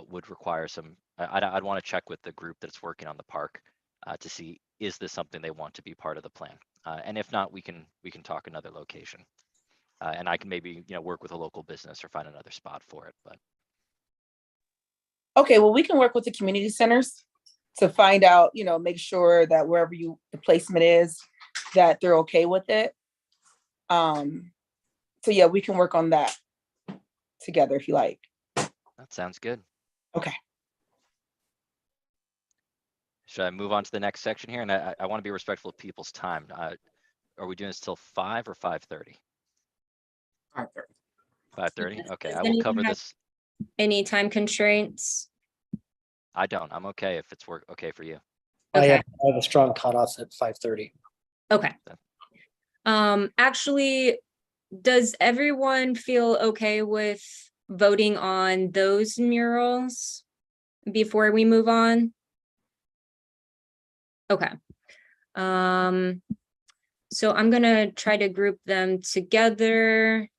would require some. I'd want to check with the group that's working on the park to see, is this something they want to be part of the plan? And if not, we can talk another location, and I can maybe work with a local business or find another spot for it. But okay, well, we can work with the community centers to find out, make sure that wherever the placement is, that they're okay with it. So yeah, we can work on that together if you like. that sounds good. Okay. Should I move on to the next section here? And I want to be respectful of people's time. Are we doing this till 5 or 5:30? 5:30. 5:30. Okay, Does I will anyone cover have this. Any time constraints? I don't. I'm okay if it's okay for you. I Okay. have a strong cutoff at 5:30. Okay. Actually, does everyone feel okay with voting on those murals before we move on? Okay. So I'm gonna try to group them together.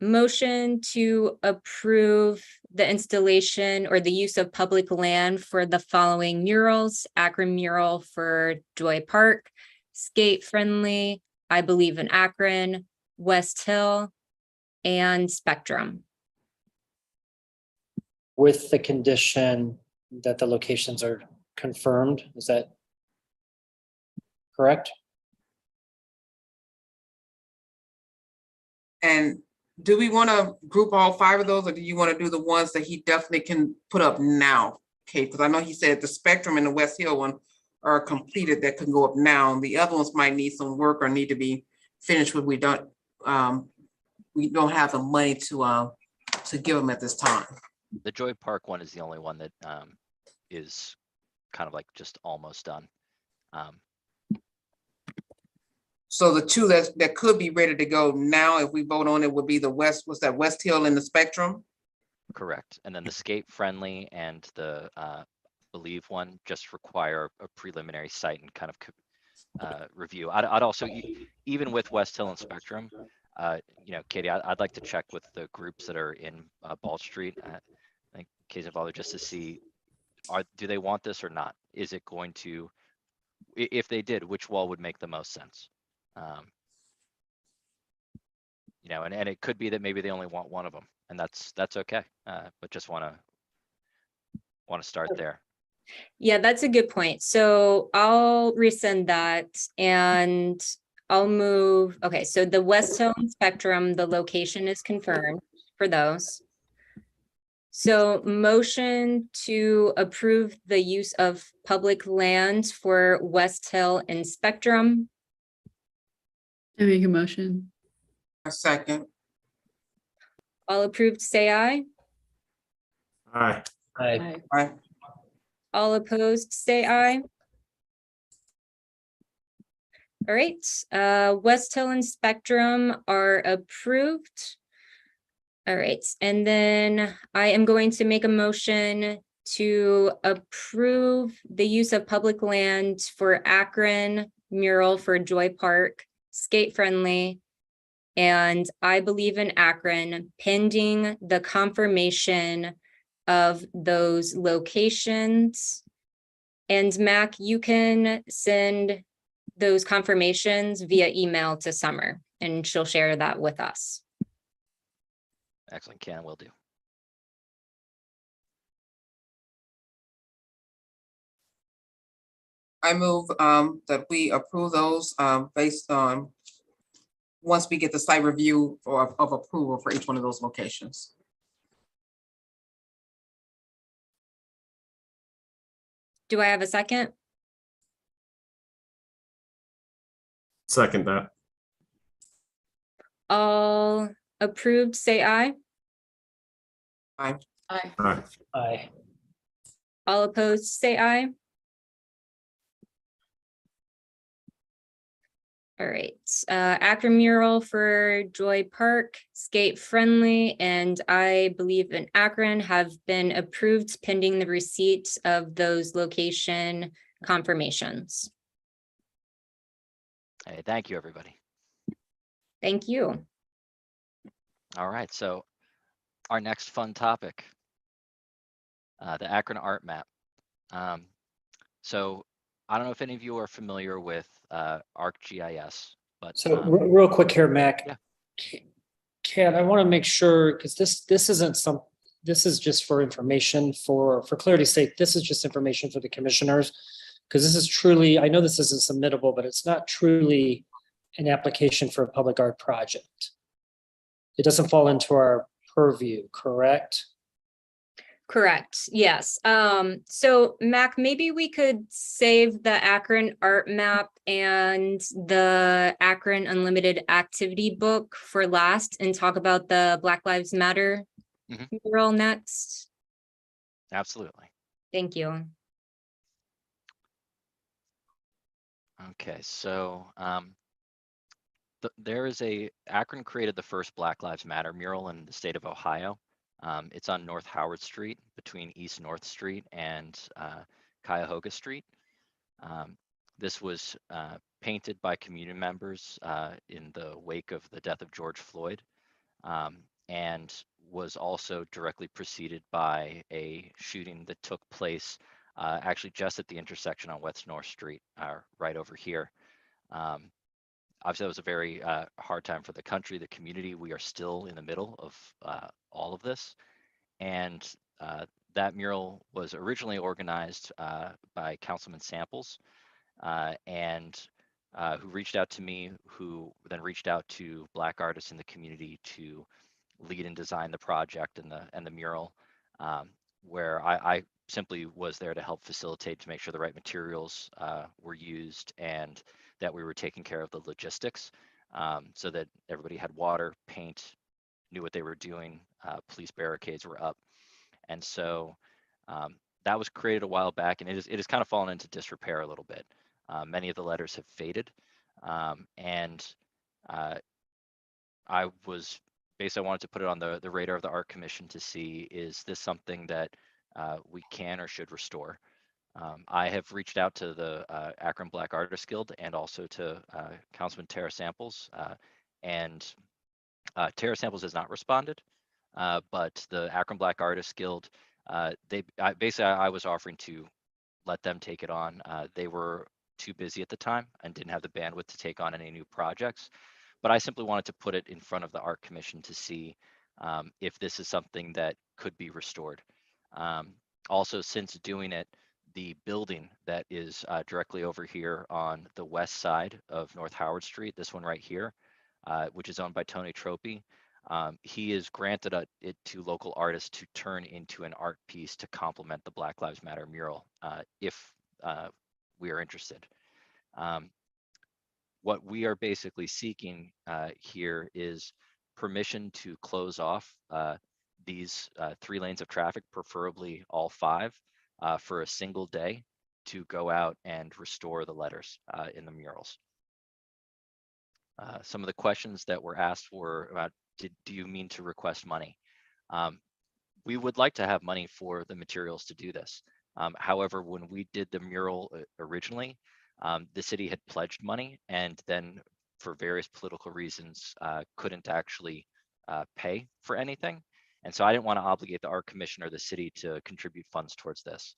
Motion to approve the installation or the use of public land for the following murals: Akron mural for Joy Park, Skate Friendly, I Believe in Akron, West Hill, and Spectrum. With the condition that the locations are confirmed, is that correct? And do we want to group all 5 of those, or do you want to do the ones that he definitely can put up now? Okay, because I know he said the Spectrum and the West Hill one are completed, that can go up now. The other ones might need some work or need to be finished, but we don't have the money to give them at this time. The Joy Park one is the only one that is kind of like just almost done. So the 2 that could be ready to go now, if we vote on it, would be the West Hill and the Spectrum? Correct. And then the Skate Friendly and the Believe one just require a preliminary site and kind of review. I'd also, even with West Hill and Spectrum, Katie, I'd like to check with the groups that are in Ball Street, I think Case and Father, just to see, do they want this or not? Is it going to, if they did, which wall would make the most sense? And it could be that maybe they only want one of them, and that's okay. But just want to start there. Yeah, that's a good point. So I'll resend that and I'll move. Okay, so the West Hill and Spectrum, the location is confirmed for those. So motion to approve the use of public land for West Hill and Spectrum. I make a motion. A second. All approved, say aye. Aye. I Right. All opposed, say aye. All right, West Hill and Spectrum are approved. All right, and then I am going to make a motion to approve the use of public land for Akron mural for Joy Park, skate friendly. And I believe in Akron pending the confirmation of those locations. And Mac, you can send those confirmations via email to Summer and she'll share that with us. Excellent, can, will do. I move that we approve those based on once we get the site review of approval for each one of those locations. Do I have a second? Second that. All approved, say aye. Aye. All right. Aye. All opposed, say aye. All right, Akron mural for Joy Park, skate friendly, and I believe in Akron have been approved pending the receipt of those location confirmations. Hey, thank you, everybody. Thank you. All right, so our next fun topic, the Akron art map. So I don't know if any of you are familiar with ArcGIS, but So real quick here, Mac. Yeah. Kat, I want to make sure, because this isn't this is just for information for clarity's sake, this is just information for the commissioners. Because this is truly, I know this isn't submittable, but it's not truly an application for a public art project. It doesn't fall into our purview, correct? Correct, yes. So Mac, maybe we could save the Akron art map and the Akron Unlimited activity book for last and talk about the Black Lives Matter mural next. absolutely. Thank you. Okay, so there is Akron created the first Black Lives Matter mural in the state of Ohio. It's on North Howard Street between East North Street and Cuyahoga Street. This was painted by community members in the wake of the death of George Floyd, and was also directly preceded by a shooting that took place actually just at the intersection on West North Street, right over here. Obviously, that was a very hard time for the country, the community. We are still in the middle of all of this. And that mural was originally organized by Councilman Samples, and who reached out to me, who then reached out to Black artists in the community to lead and design the project and the mural, where I simply was there to help facilitate, to make sure the right materials were used and that we were taking care of the logistics, so that everybody had water, paint, knew what they were doing, police barricades were up. And so that was created a while back, and it has kind of fallen into disrepair a little bit. Many of the letters have faded, and I wanted to put it on the radar of the Art Commission to see, is this something that we can or should restore? I have reached out to the Akron Black Artists Guild and also to Councilman Tara Samples, and Tara Samples has not responded, but the Akron Black Artists Guild, I was offering to let them take it on. They were too busy at the time and didn't have the bandwidth to take on any new projects, but I simply wanted to put it in front of the Art Commission to see if this is something that could be restored. Also, since doing it, the building that is directly over here on the west side of North Howard Street, this one right here, which is owned by Tony Troppi, he has granted it to local artists to turn into an art piece to complement the Black Lives Matter mural, if we are interested. What we are basically seeking here is permission to close off these 3 lanes of traffic, preferably all 5, for a single day, to go out and restore the letters in the murals. Some of the questions that were asked were about, do you mean to request money? we would like to have money for the materials to do this. However, when we did the mural originally, the city had pledged money and then for various political reasons couldn't actually pay for anything. And so I didn't want to obligate the art commission or the city to contribute funds towards this.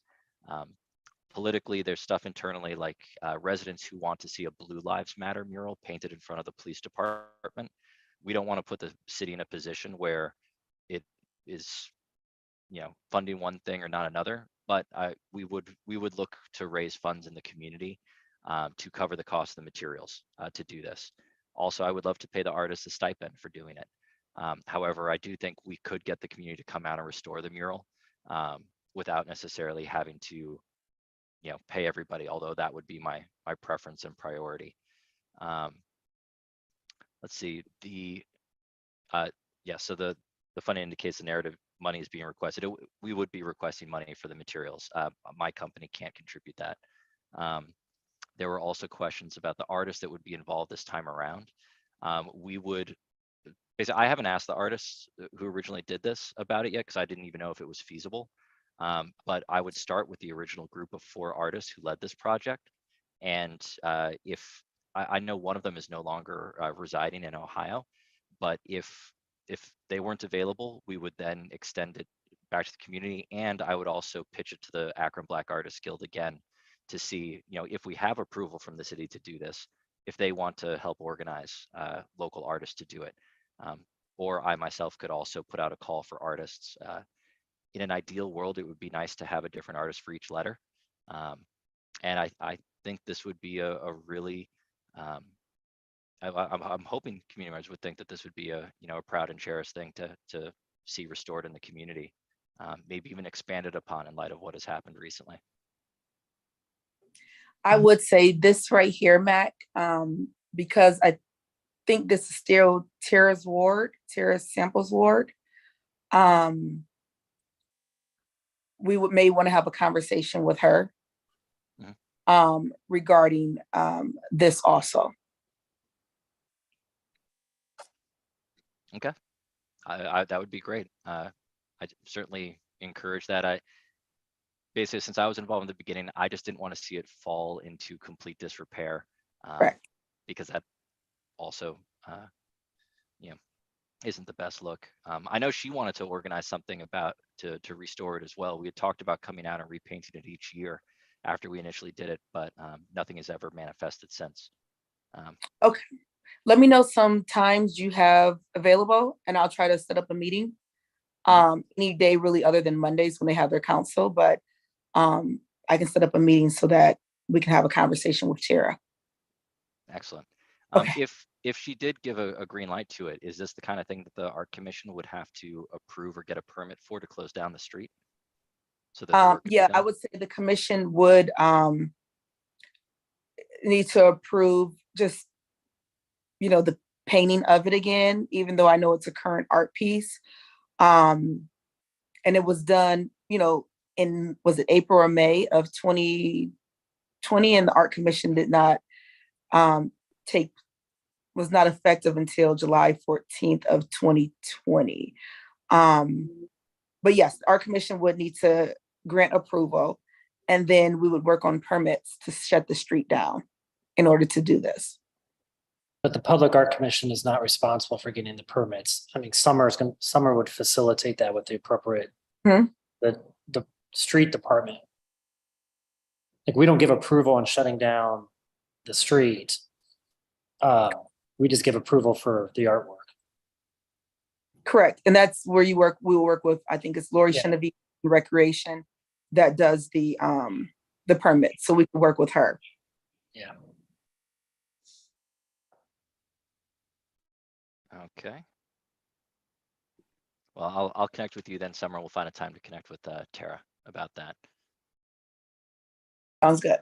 Politically, there's stuff internally like residents who want to see a Blue Lives Matter mural painted in front of the police department. We don't want to put the city in a position where it is, funding one thing or not another. But we would look to raise funds in the community to cover the cost of the materials to do this. Also, I would love to pay the artists a stipend for doing it. However, I do think we could get the community to come out and restore the mural without necessarily having to, pay everybody, although that would be my preference and priority. Let's see, so the fund indicates the narrative money is being requested. We would be requesting money for the materials. My company can't contribute that. There were also questions about the artists that would be involved this time around. We would, basically, I haven't asked the artists who originally did this about it yet because I didn't even know if it was feasible. But I would start with the original group of 4 artists who led this project. And if I know one of them is no longer residing in Ohio, but if they weren't available, we would then extend it back to the community. And I would also pitch it to the Akron Black Artists Guild again to see, if we have approval from the city to do this, if they want to help organize local artists to do it. Or I myself could also put out a call for artists. In an ideal world, it would be nice to have a different artist for each letter. And I think this would be a really, I'm hoping community members would think that this would be a proud and cherished thing to see restored in the community, maybe even expanded upon in light of what has happened recently. I would say this right here, Mac, because I think this is still Tara's Samples ward. We may want to have a conversation with her regarding this also. Okay, that would be great. I certainly encourage that. Basically, since I was involved in the beginning, I just didn't want to see it fall into complete disrepair, because that also, isn't the best look. I know she wanted to organize something to restore it as well. We had talked about coming out and repainting it each year after we initially did it, but nothing has ever manifested since. Okay, let me know some times you have available, and I'll try to set up a meeting. Any day really other than Mondays when they have their council, but I can set up a meeting so that we can have a conversation with Tara. Excellent. Okay. If she did give a green light to it, is this the kind of thing that the art commission would have to approve or get a permit for to close down the street? So that yeah, I would say the commission would need to approve just the painting of it again, even though I know it's a current art piece. And it was done, was it April or May of 2020, and the art commission did not was not effective until July 14th of 2020. But yes, our commission would need to grant approval, and then we would work on permits to shut the street down in order to do this. But the Public Art Commission is not responsible for getting the permits. I mean, Summer would facilitate that with the appropriate, the street department. Like, we don't give approval on shutting down the street. We just give approval for the artwork. Correct. And that's where you work. We will work with, I think it's Lori Genevieve, Recreation, that does the permit. So we can work with her. Yeah. Okay. Well, I'll connect with you then, Summer. We'll find a time to connect with Tara about that. Sounds good.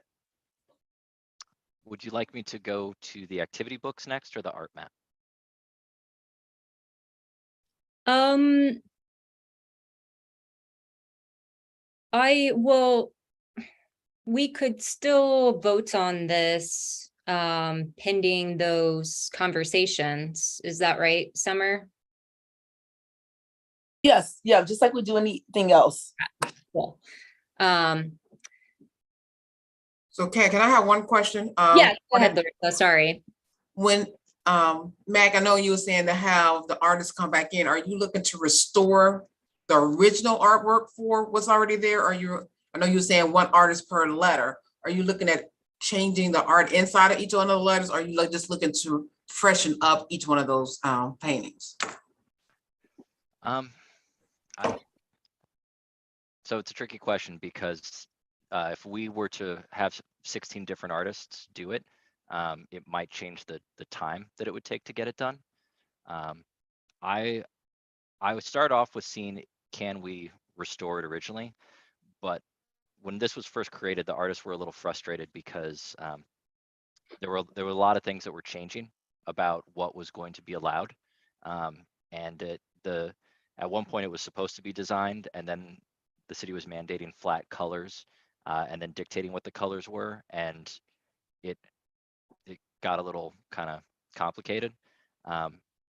Would you like me to go to the activity books next or the art map? We could still vote on this pending those conversations. Is that right, Summer? Yes, yeah, just like we do anything else. Cool. Um, So can I have one question? yeah, go ahead, Larissa, sorry. When, Mac, I know you were saying to have the artists come back in, are you looking to restore the original artwork for what's already there? Or I know you were saying one artist per letter. Are you looking at changing the art inside of each one of the letters? Or are you just looking to freshen up each one of those paintings? So it's a tricky question because if we were to have 16 different artists do it, it might change the time that it would take to get it done. I would start off with seeing, can we restore it originally? But when this was first created, the artists were a little frustrated because there were a lot of things that were changing about what was going to be allowed. And at one point it was supposed to be designed, and then the city was mandating flat colors and then dictating what the colors were, and it got a little kind of complicated.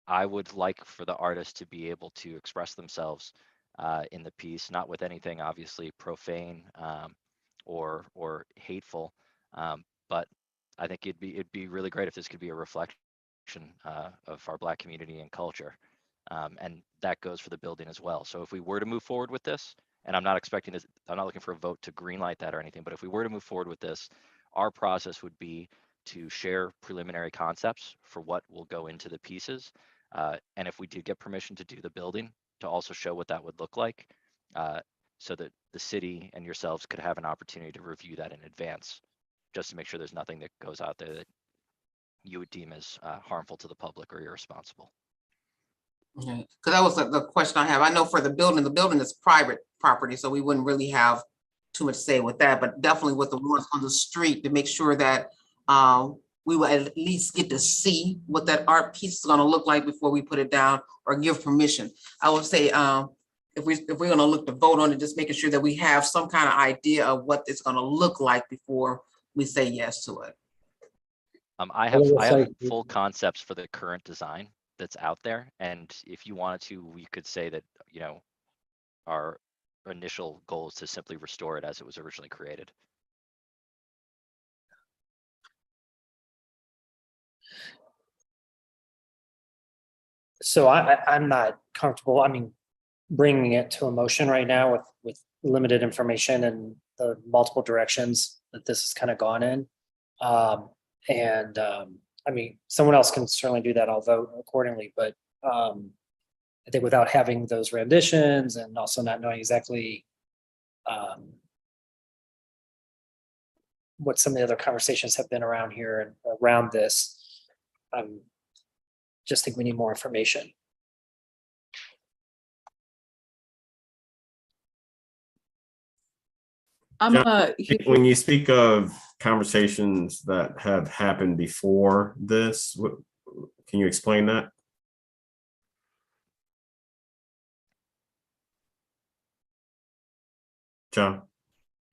I would like for the artists to be able to express themselves in the piece, not with anything obviously profane or hateful, but I think it'd be really great if this could be a reflection of our Black community and culture, and that goes for the building as well. So if we were to move forward with this, and I'm not expecting this, I'm not looking for a vote to greenlight that or anything, but if we were to move forward with this, our process would be to share preliminary concepts for what will go into the pieces. And if we did get permission to do the building, to also show what that would look like, so that the city and yourselves could have an opportunity to review that in advance, just to make sure there's nothing that goes out there that you would deem as harmful to the public or irresponsible. Because that was the question I have. I know for the building is private property, so we wouldn't really have too much say with that, but definitely with the ones on the street to make sure that we will at least get to see what that art piece is going to look like before we put it down or give permission. I would say if we're going to look to vote on it, just making sure that we have some kind of idea of what it's going to look like before we say yes to it. I have full concepts for the current design that's out there, and if you wanted to, we could say that, you know, our initial goal is to simply restore it as it was originally created. So I'm not comfortable, I mean, bringing it to a motion right now with limited information and the multiple directions that this has kind of gone in. I mean, someone else can certainly do that. I'll vote accordingly, but I think without having those renditions and also not knowing exactly what some of the other conversations have been around here and around this, just think we need more information. When you speak of conversations that have happened before this, can you explain that? John?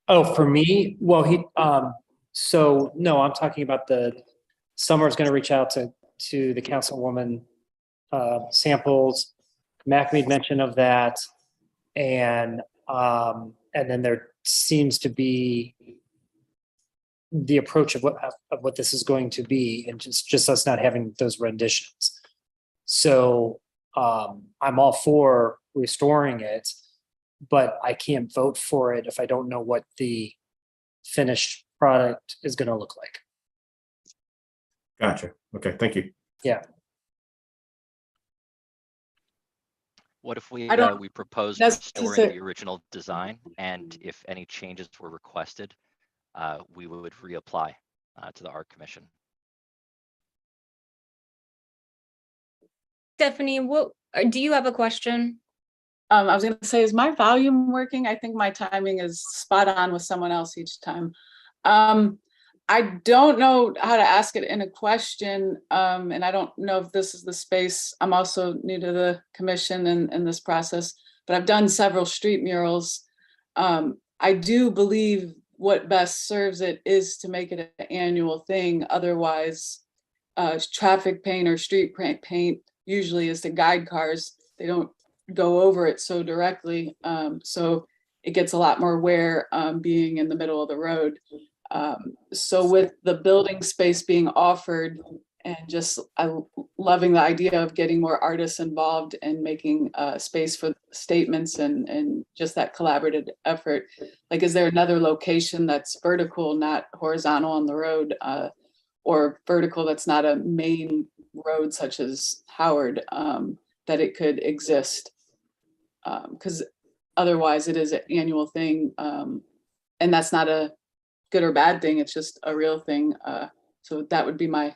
Oh, for me, well, so no, I'm talking about Summer's going to reach out to the councilwoman samples. Mac made mention of that, and then there seems to be the approach of what this is going to be, and just us not having those renditions. So I'm all for restoring it, but I can't vote for it if I don't know what the finished product is going to look like. Gotcha. Okay, thank you. Yeah. What if we proposed That's restoring the original design, and if any changes were requested, we would reapply to the Art Commission? Stephanie, do you have a question? I was going to say, is my volume working? I think my timing is spot on with someone else each time. I don't know how to ask it in a question, and I don't know if this is the space. I'm also new to the commission and this process, but I've done several street murals. I do believe what best serves it is to make it an annual thing. Otherwise, traffic paint or street paint usually is to guide cars. They don't go over it so directly. So it gets a lot more wear being in the middle of the road. So with the building space being offered and just loving the idea of getting more artists involved and making space for statements and just that collaborative effort. Like, is there another location that's vertical, not horizontal on the road, or vertical that's not a main road such as Howard, that it could exist? Because otherwise it is an annual thing, and that's not a good or bad thing, it's just a real thing. So that would be my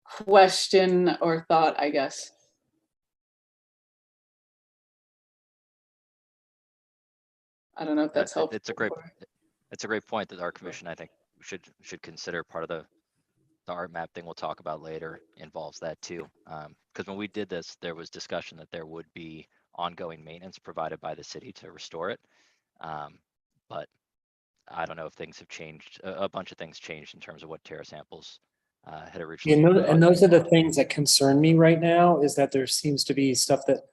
question or thought, I guess. I don't know if that's helpful. It's a great point that our commission, I think, should consider. Part of the art map thing we'll talk about later involves that too. Because when we did this, there was discussion that there would be ongoing maintenance provided by the city to restore it. But I don't know if things have changed. A bunch of things changed in terms of what Terra Samples had originally. And those are the things that concern me right now, is that there seems to be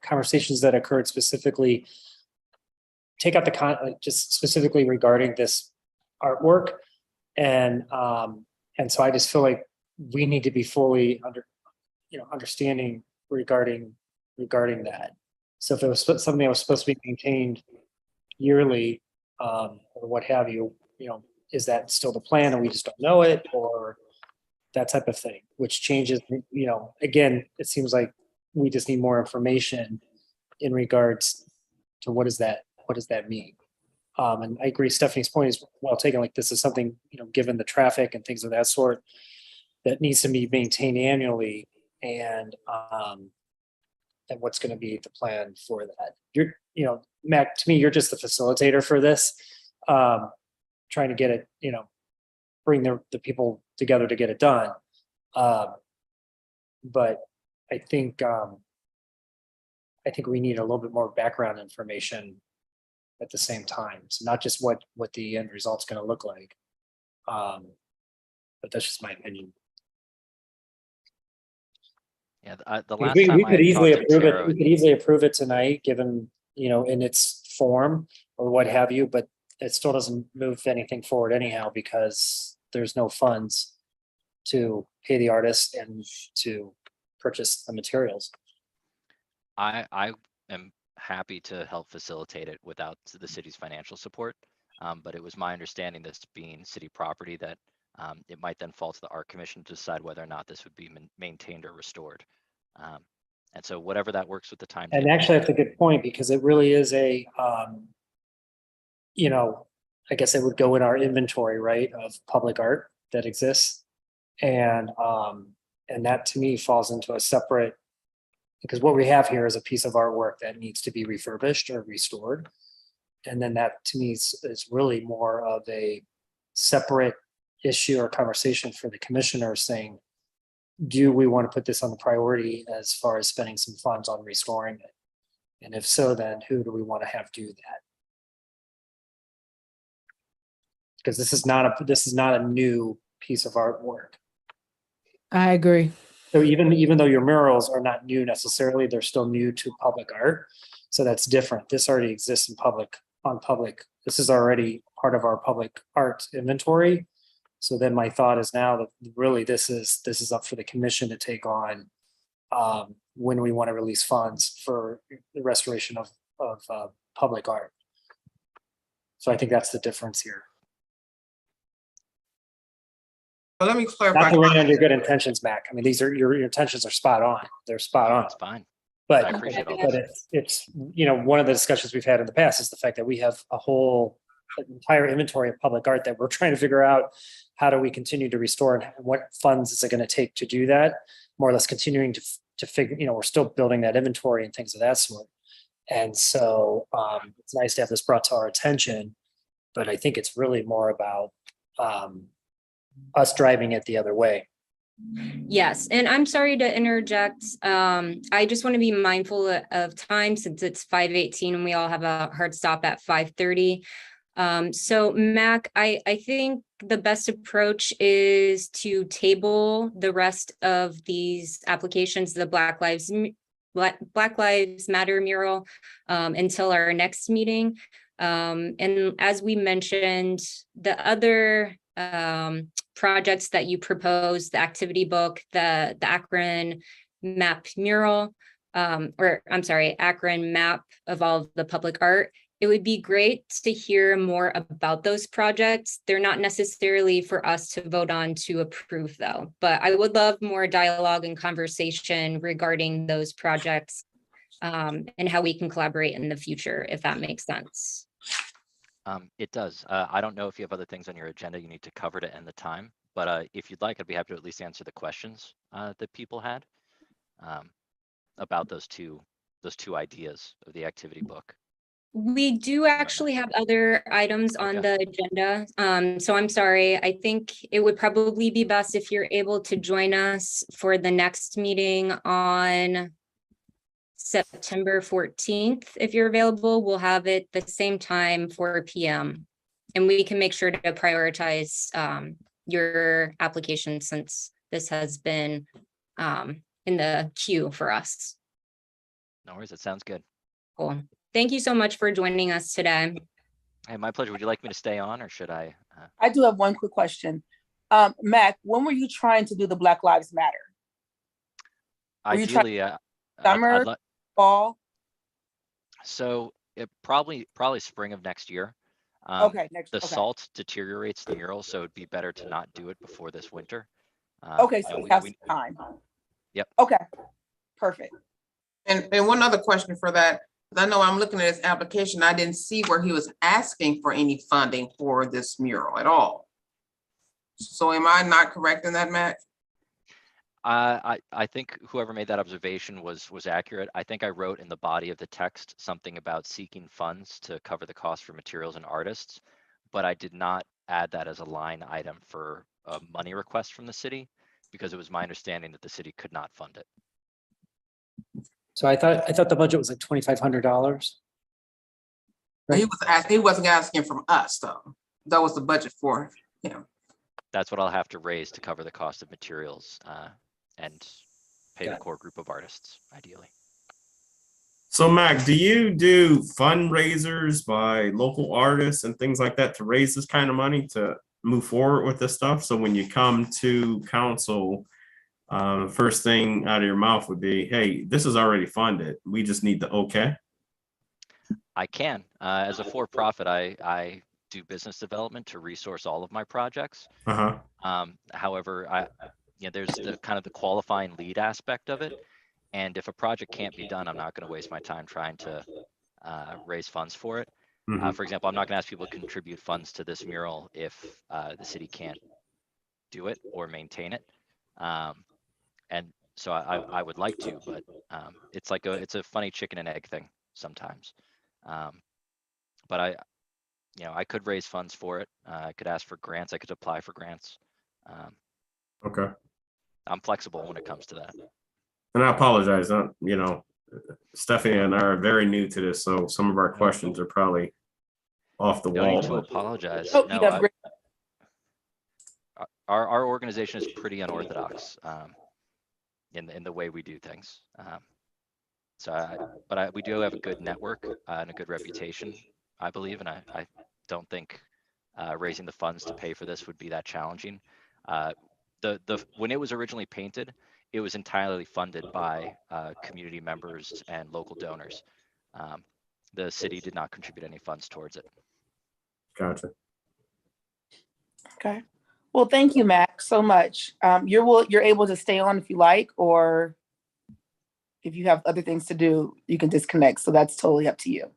conversations that occurred specifically, take out just specifically regarding this artwork. And so I just feel like we need to be fully understanding regarding that. So if it was something that was supposed to be maintained yearly, or what have you, is that still the plan and we just don't know it, or that type of thing, which changes, again, it seems like we just need more information in regards to what does that mean? And I agree, Stephanie's point is well taken. Like, this is something, given the traffic and things of that sort, that needs to be maintained annually, and what's going to be the plan for that. Mac, to me, you're just the facilitator for this, trying to get it, bring the people together to get it done. But I think we need a little bit more background information at the same time. So not just what the end result's going to look like. But that's just my opinion. Yeah, the last time We I could had easily talked to approve it. Tara, We could easily approve it tonight, given, in its form or what have you, but it still doesn't move anything forward anyhow, because there's no funds to pay the artist and to purchase the materials. I am happy to help facilitate it without the city's financial support. But it was my understanding, this being city property, that it might then fall to the art commission to decide whether or not this would be maintained or restored. And so whatever that works with the timetable. And actually, that's a good point, because it really is I guess it would go in our inventory, right, of public art that exists. And that to me falls into a separate, because what we have here is a piece of artwork that needs to be refurbished or restored. And then that to me is really more of a separate issue or conversation for the commissioner, saying, do we want to put this on the priority as far as spending some funds on restoring it? And if so, then who do we want to have do that? Because this is not a new piece of artwork. I agree. So even though your murals are not new necessarily, they're still new to public art. So that's different. This already exists on public. This is already part of our public art inventory. So then my thought is now that really this is up for the commission to take on when we want to release funds for the restoration of public art. So I think that's the difference here. But let me Not clarify. to rain on your good intentions, Mac. I mean, these are your intentions are spot on. They're spot on. It's fine. But I appreciate all but this. it's one of the discussions we've had in the past is the fact that we have a whole entire inventory of public art that we're trying to figure out how do we continue to restore, and what funds is it going to take to do that. More or less continuing to figure, we're still building that inventory and things of that sort. And so it's nice to have this brought to our attention, but I think it's really more about us driving it the other way. Yes, and I'm sorry to interject. I just want to be mindful of time, since it's 5:18 and we all have a hard stop at 5:30. So Mac, I think the best approach is to table the rest of these applications, the Black Lives Black Lives Matter mural until our next meeting. And as we mentioned, the other projects that you proposed, the activity book, the Akron map mural, or I'm sorry, Akron map of all of the public art. It would be great to hear more about those projects. They're not necessarily for us to vote on to approve though, but I would love more dialogue and conversation regarding those projects and how we can collaborate in the future, if that makes sense. It does. I don't know if you have other things on your agenda you need to cover to end the time, but if you'd like, I'd be happy to at least answer the questions that people had about those two ideas of the activity book. We do actually have other items on the agenda. So I'm sorry. I think it would probably be best if you're able to join us for the next meeting on September 14th. If you're available, we'll have it the same time, 4 p.m. And we can make sure to prioritize your application since this has been in the queue for us. No worries. It sounds good. Cool. Thank you so much for joining us today. Hey, my pleasure. Would you like me to stay on or should I? I do have one quick question. Mac, when were you trying to do the Black Lives Matter? Ideally, summer, fall? So it probably spring of next year. Okay, the salt deteriorates the mural, so it'd be better to not do it before this winter. Okay, so we have some time. Yep. Okay, perfect. And one other question for that. I know I'm looking at his application. I didn't see where he was asking for any funding for this mural at all. So am I not correct in that, Matt? I think whoever made that observation was accurate. I think I wrote in the body of the text something about seeking funds to cover the cost for materials and artists, but I did not add that as a line item for a money request from the city because it was my understanding that the city could not fund it. So I thought the budget was like $2,500. He wasn't asking from us though. That was the budget for him. That's what I'll have to raise to cover the cost of materials and pay the core group of artists, ideally. So Mac, do you do fundraisers by local artists and things like that to raise this kind of money to move forward with this stuff? So when you come to council, first thing out of your mouth would be, hey, this is already funded. We just need the okay. I can. As a for-profit, I do business development to resource all of my projects. However, there's the kind of the qualifying lead aspect of it. And if a project can't be done, I'm not going to waste my time trying to raise funds for it. For example, I'm not going to ask people to contribute funds to this mural if the city can't do it or maintain it. And so I would like to, but it's like it's a funny chicken and egg thing sometimes. But I could raise funds for it. I could ask for grants. I could apply for grants. Okay. I'm flexible when it comes to that. And I apologize. Stephanie and I are very new to this, so some of our questions are probably off the No wall. need to apologize. Oh, No, our organization is pretty unorthodox in the way we do things. But we do have a good network and a good reputation, I believe, and I don't think raising the funds to pay for this would be that challenging. When it was originally painted, it was entirely funded by community members and local donors. The city did not contribute any funds towards it. Gotcha. Okay. Well, thank you, Mac, so much. You're able to stay on if you like, or if you have other things to do, you can disconnect. So that's totally up to you.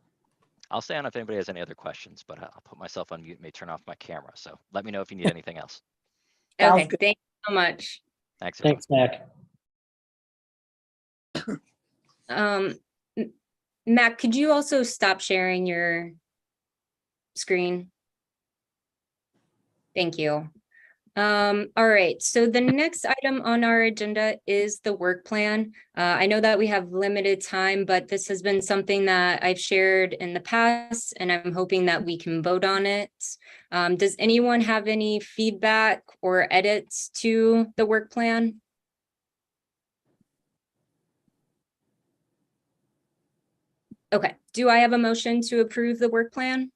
I'll stay on if anybody has any other questions, but I'll put myself on mute, may turn off my camera. So let me know if you need anything else. Okay, thank you so much. Thanks. Thanks, Mac. Mac, could you also stop sharing your screen? Thank you. All right, so the next item on our agenda is the work plan. I know that we have limited time, but this has been something that I've shared in the past, and I'm hoping that we can vote on it. Does anyone have any feedback or edits to the work plan? Okay, do I have a motion to approve the work plan?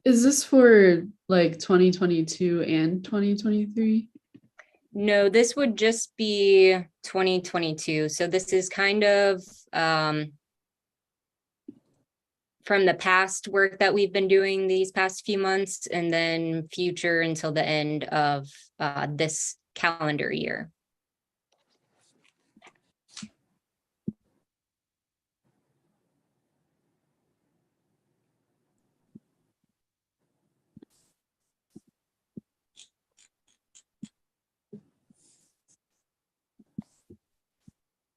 Is this for like 2022 and 2023? No, this would just be 2022. So this is kind of from the past work that we've been doing these past few months, and then future until the end of this calendar year.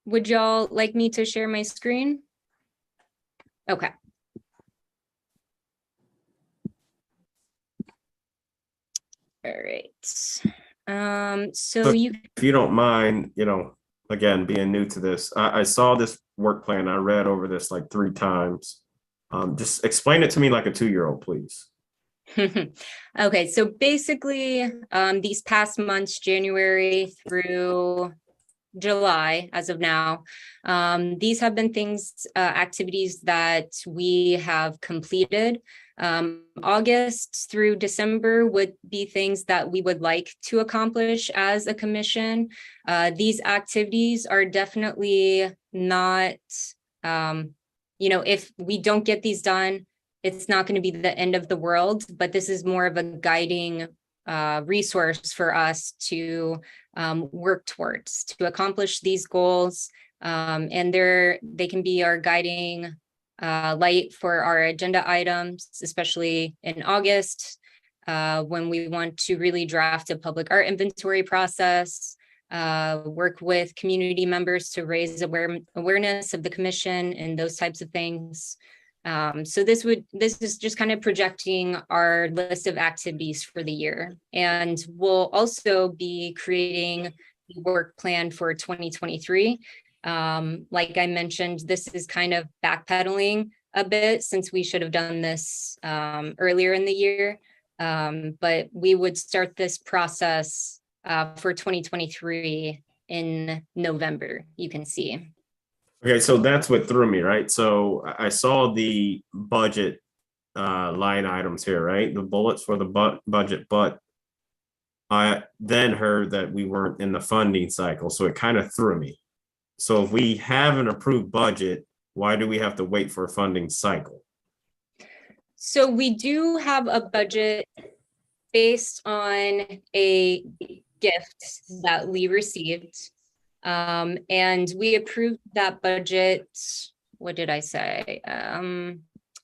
Would y'all like me to share my screen? Okay. All right. So you, If you don't mind, again, being new to this, I saw this work plan. I read over this like 3 times. Just explain it to me like a 2-year-old, please. okay, so basically, these past months, January through July, as of now, these have been things, activities that we have completed. August through December would be things that we would like to accomplish as a commission. These activities are definitely not, if we don't get these done, it's not going to be the end of the world, but this is more of a guiding resource for us to work towards, to accomplish these goals. And they can be our guiding light for our agenda items, especially in August, when we want to really draft a public art inventory process, work with community members to raise awareness of the commission and those types of things. So this is just kind of projecting our list of activities for the year. And we'll also be creating the work plan for 2023. Like I mentioned, this is kind of backpedaling a bit since we should have done this earlier in the year. But we would start this process for 2023 in November, you can see. Okay, so that's what threw me, right? So I saw the budget line items here, right? The bullets for the budget, but I then heard that we weren't in the funding cycle, so it kind of threw me. So if we have an approved budget, why do we have to wait for a funding cycle? So we do have a budget based on a gift that we received. And we approved that budget, what did I say?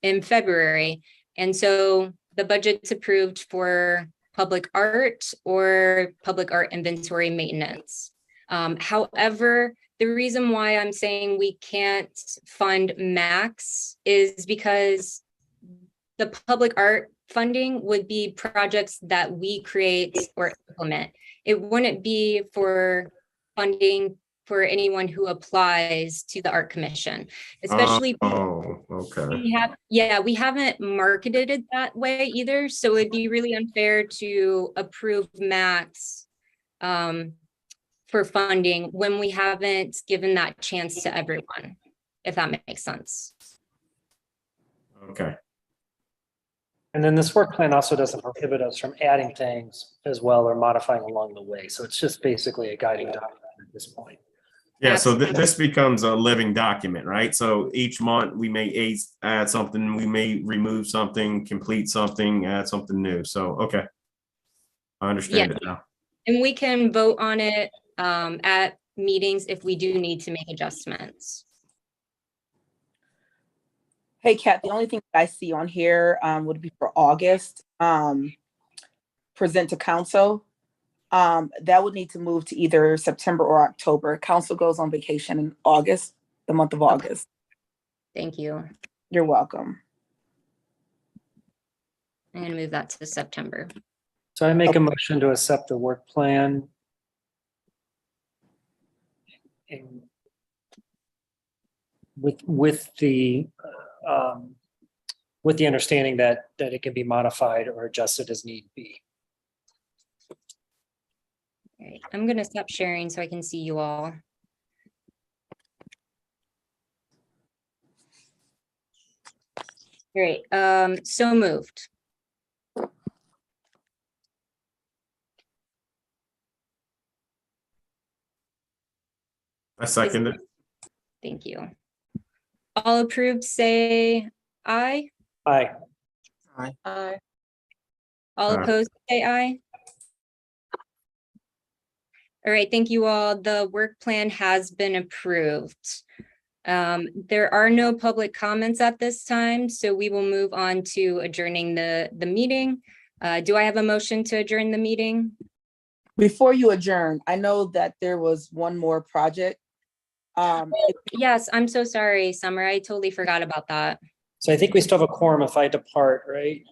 In February. And so the budget's approved for public art or public art inventory maintenance. However, the reason why I'm saying we can't fund max is because the public art funding would be projects that we create or implement. It wouldn't be for funding for anyone who applies to the Art Commission, especially. Okay. We haven't marketed it that way either. So it'd be really unfair to approve max for funding when we haven't given that chance to everyone, if that makes sense. Okay. And then this work plan also doesn't prohibit us from adding things as well or modifying along the way. So it's just basically a guiding document at this point. Yeah, so this becomes a living document, right? So each month we may add something, we may remove something, complete something, add something new. So, okay. I understand it now. And we can vote on it at meetings if we do need to make adjustments. Hey, Kat, the only thing that I see on here would be for August, present to council. That would need to move to either September or October. Council goes on vacation in August, the month of August. Thank you. You're welcome. I'm gonna move that to September. So I make a motion to accept the work plan with the understanding that it can be modified or adjusted as need be. All right, I'm gonna stop sharing so I can see you all. Great, so moved. I second it. Thank you. All approved, say aye. Aye. Aye. All Aye. opposed, say aye. All right, thank you all. The work plan has been approved. There are no public comments at this time, so we will move on to adjourning the meeting. Do I have a motion to adjourn the meeting? Before you adjourn, I know that there was one more project. Yes, I'm so sorry, Summer. I totally forgot about that. So I think we still have a quorum if I depart, right?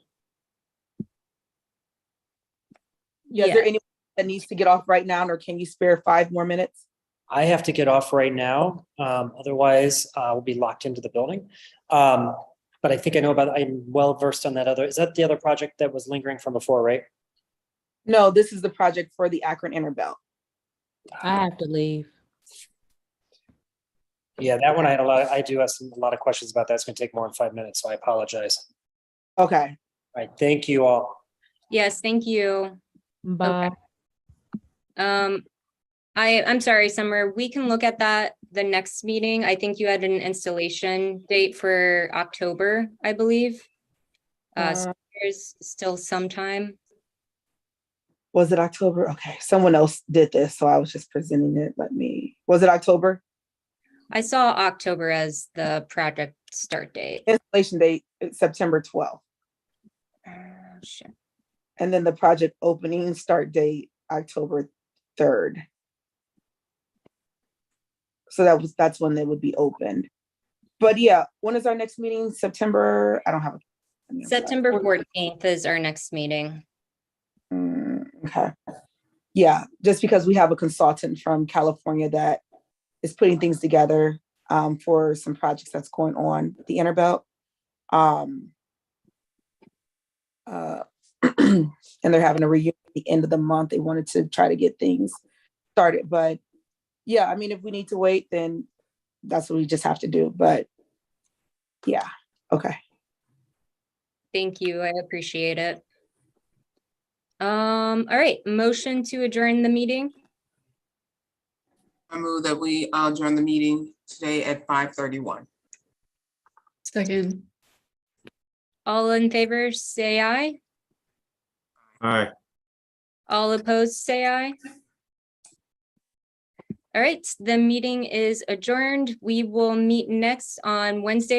Yeah, is there anyone that needs to get off right now, or can you spare 5 more minutes? I have to get off right now. Otherwise, we'll be locked into the building. But I think I know about, I'm well versed on that other, is that the other project that was lingering from before, right? No, this is the project for the Akron Inner Belt. I have to leave. Yeah, that one I do have a lot of questions about that. It's gonna take more than 5 minutes, so I apologize. Okay. All right, thank you all. Yes, thank you. Bye. I'm sorry, Summer. We can look at that the next meeting. I think you had an installation date for October, I believe. So there's still some time. Was it October? Okay, someone else did this, so I was just presenting it. Was it October? I saw October as the project start date. Installation date, it's September 12th. Shit. And then the project opening start date, October 3rd. So that's when they would be opened. But yeah, when is our next meeting? September, I don't have a. September 14th is our next meeting. Okay. Yeah, just because we have a consultant from California that is putting things together for some projects that's going on the Inner Belt. And they're having a reunion at the end of the month. They wanted to try to get things started. But yeah, I mean, if we need to wait, then that's what we just have to do. But yeah, okay. Thank you. I appreciate it. All right, motion to adjourn the meeting. I move that we adjourn the meeting today at 5:31. Second. All in favor, say aye. Aye. All opposed, say aye. All right, the meeting is adjourned. We will meet next on Wednesday,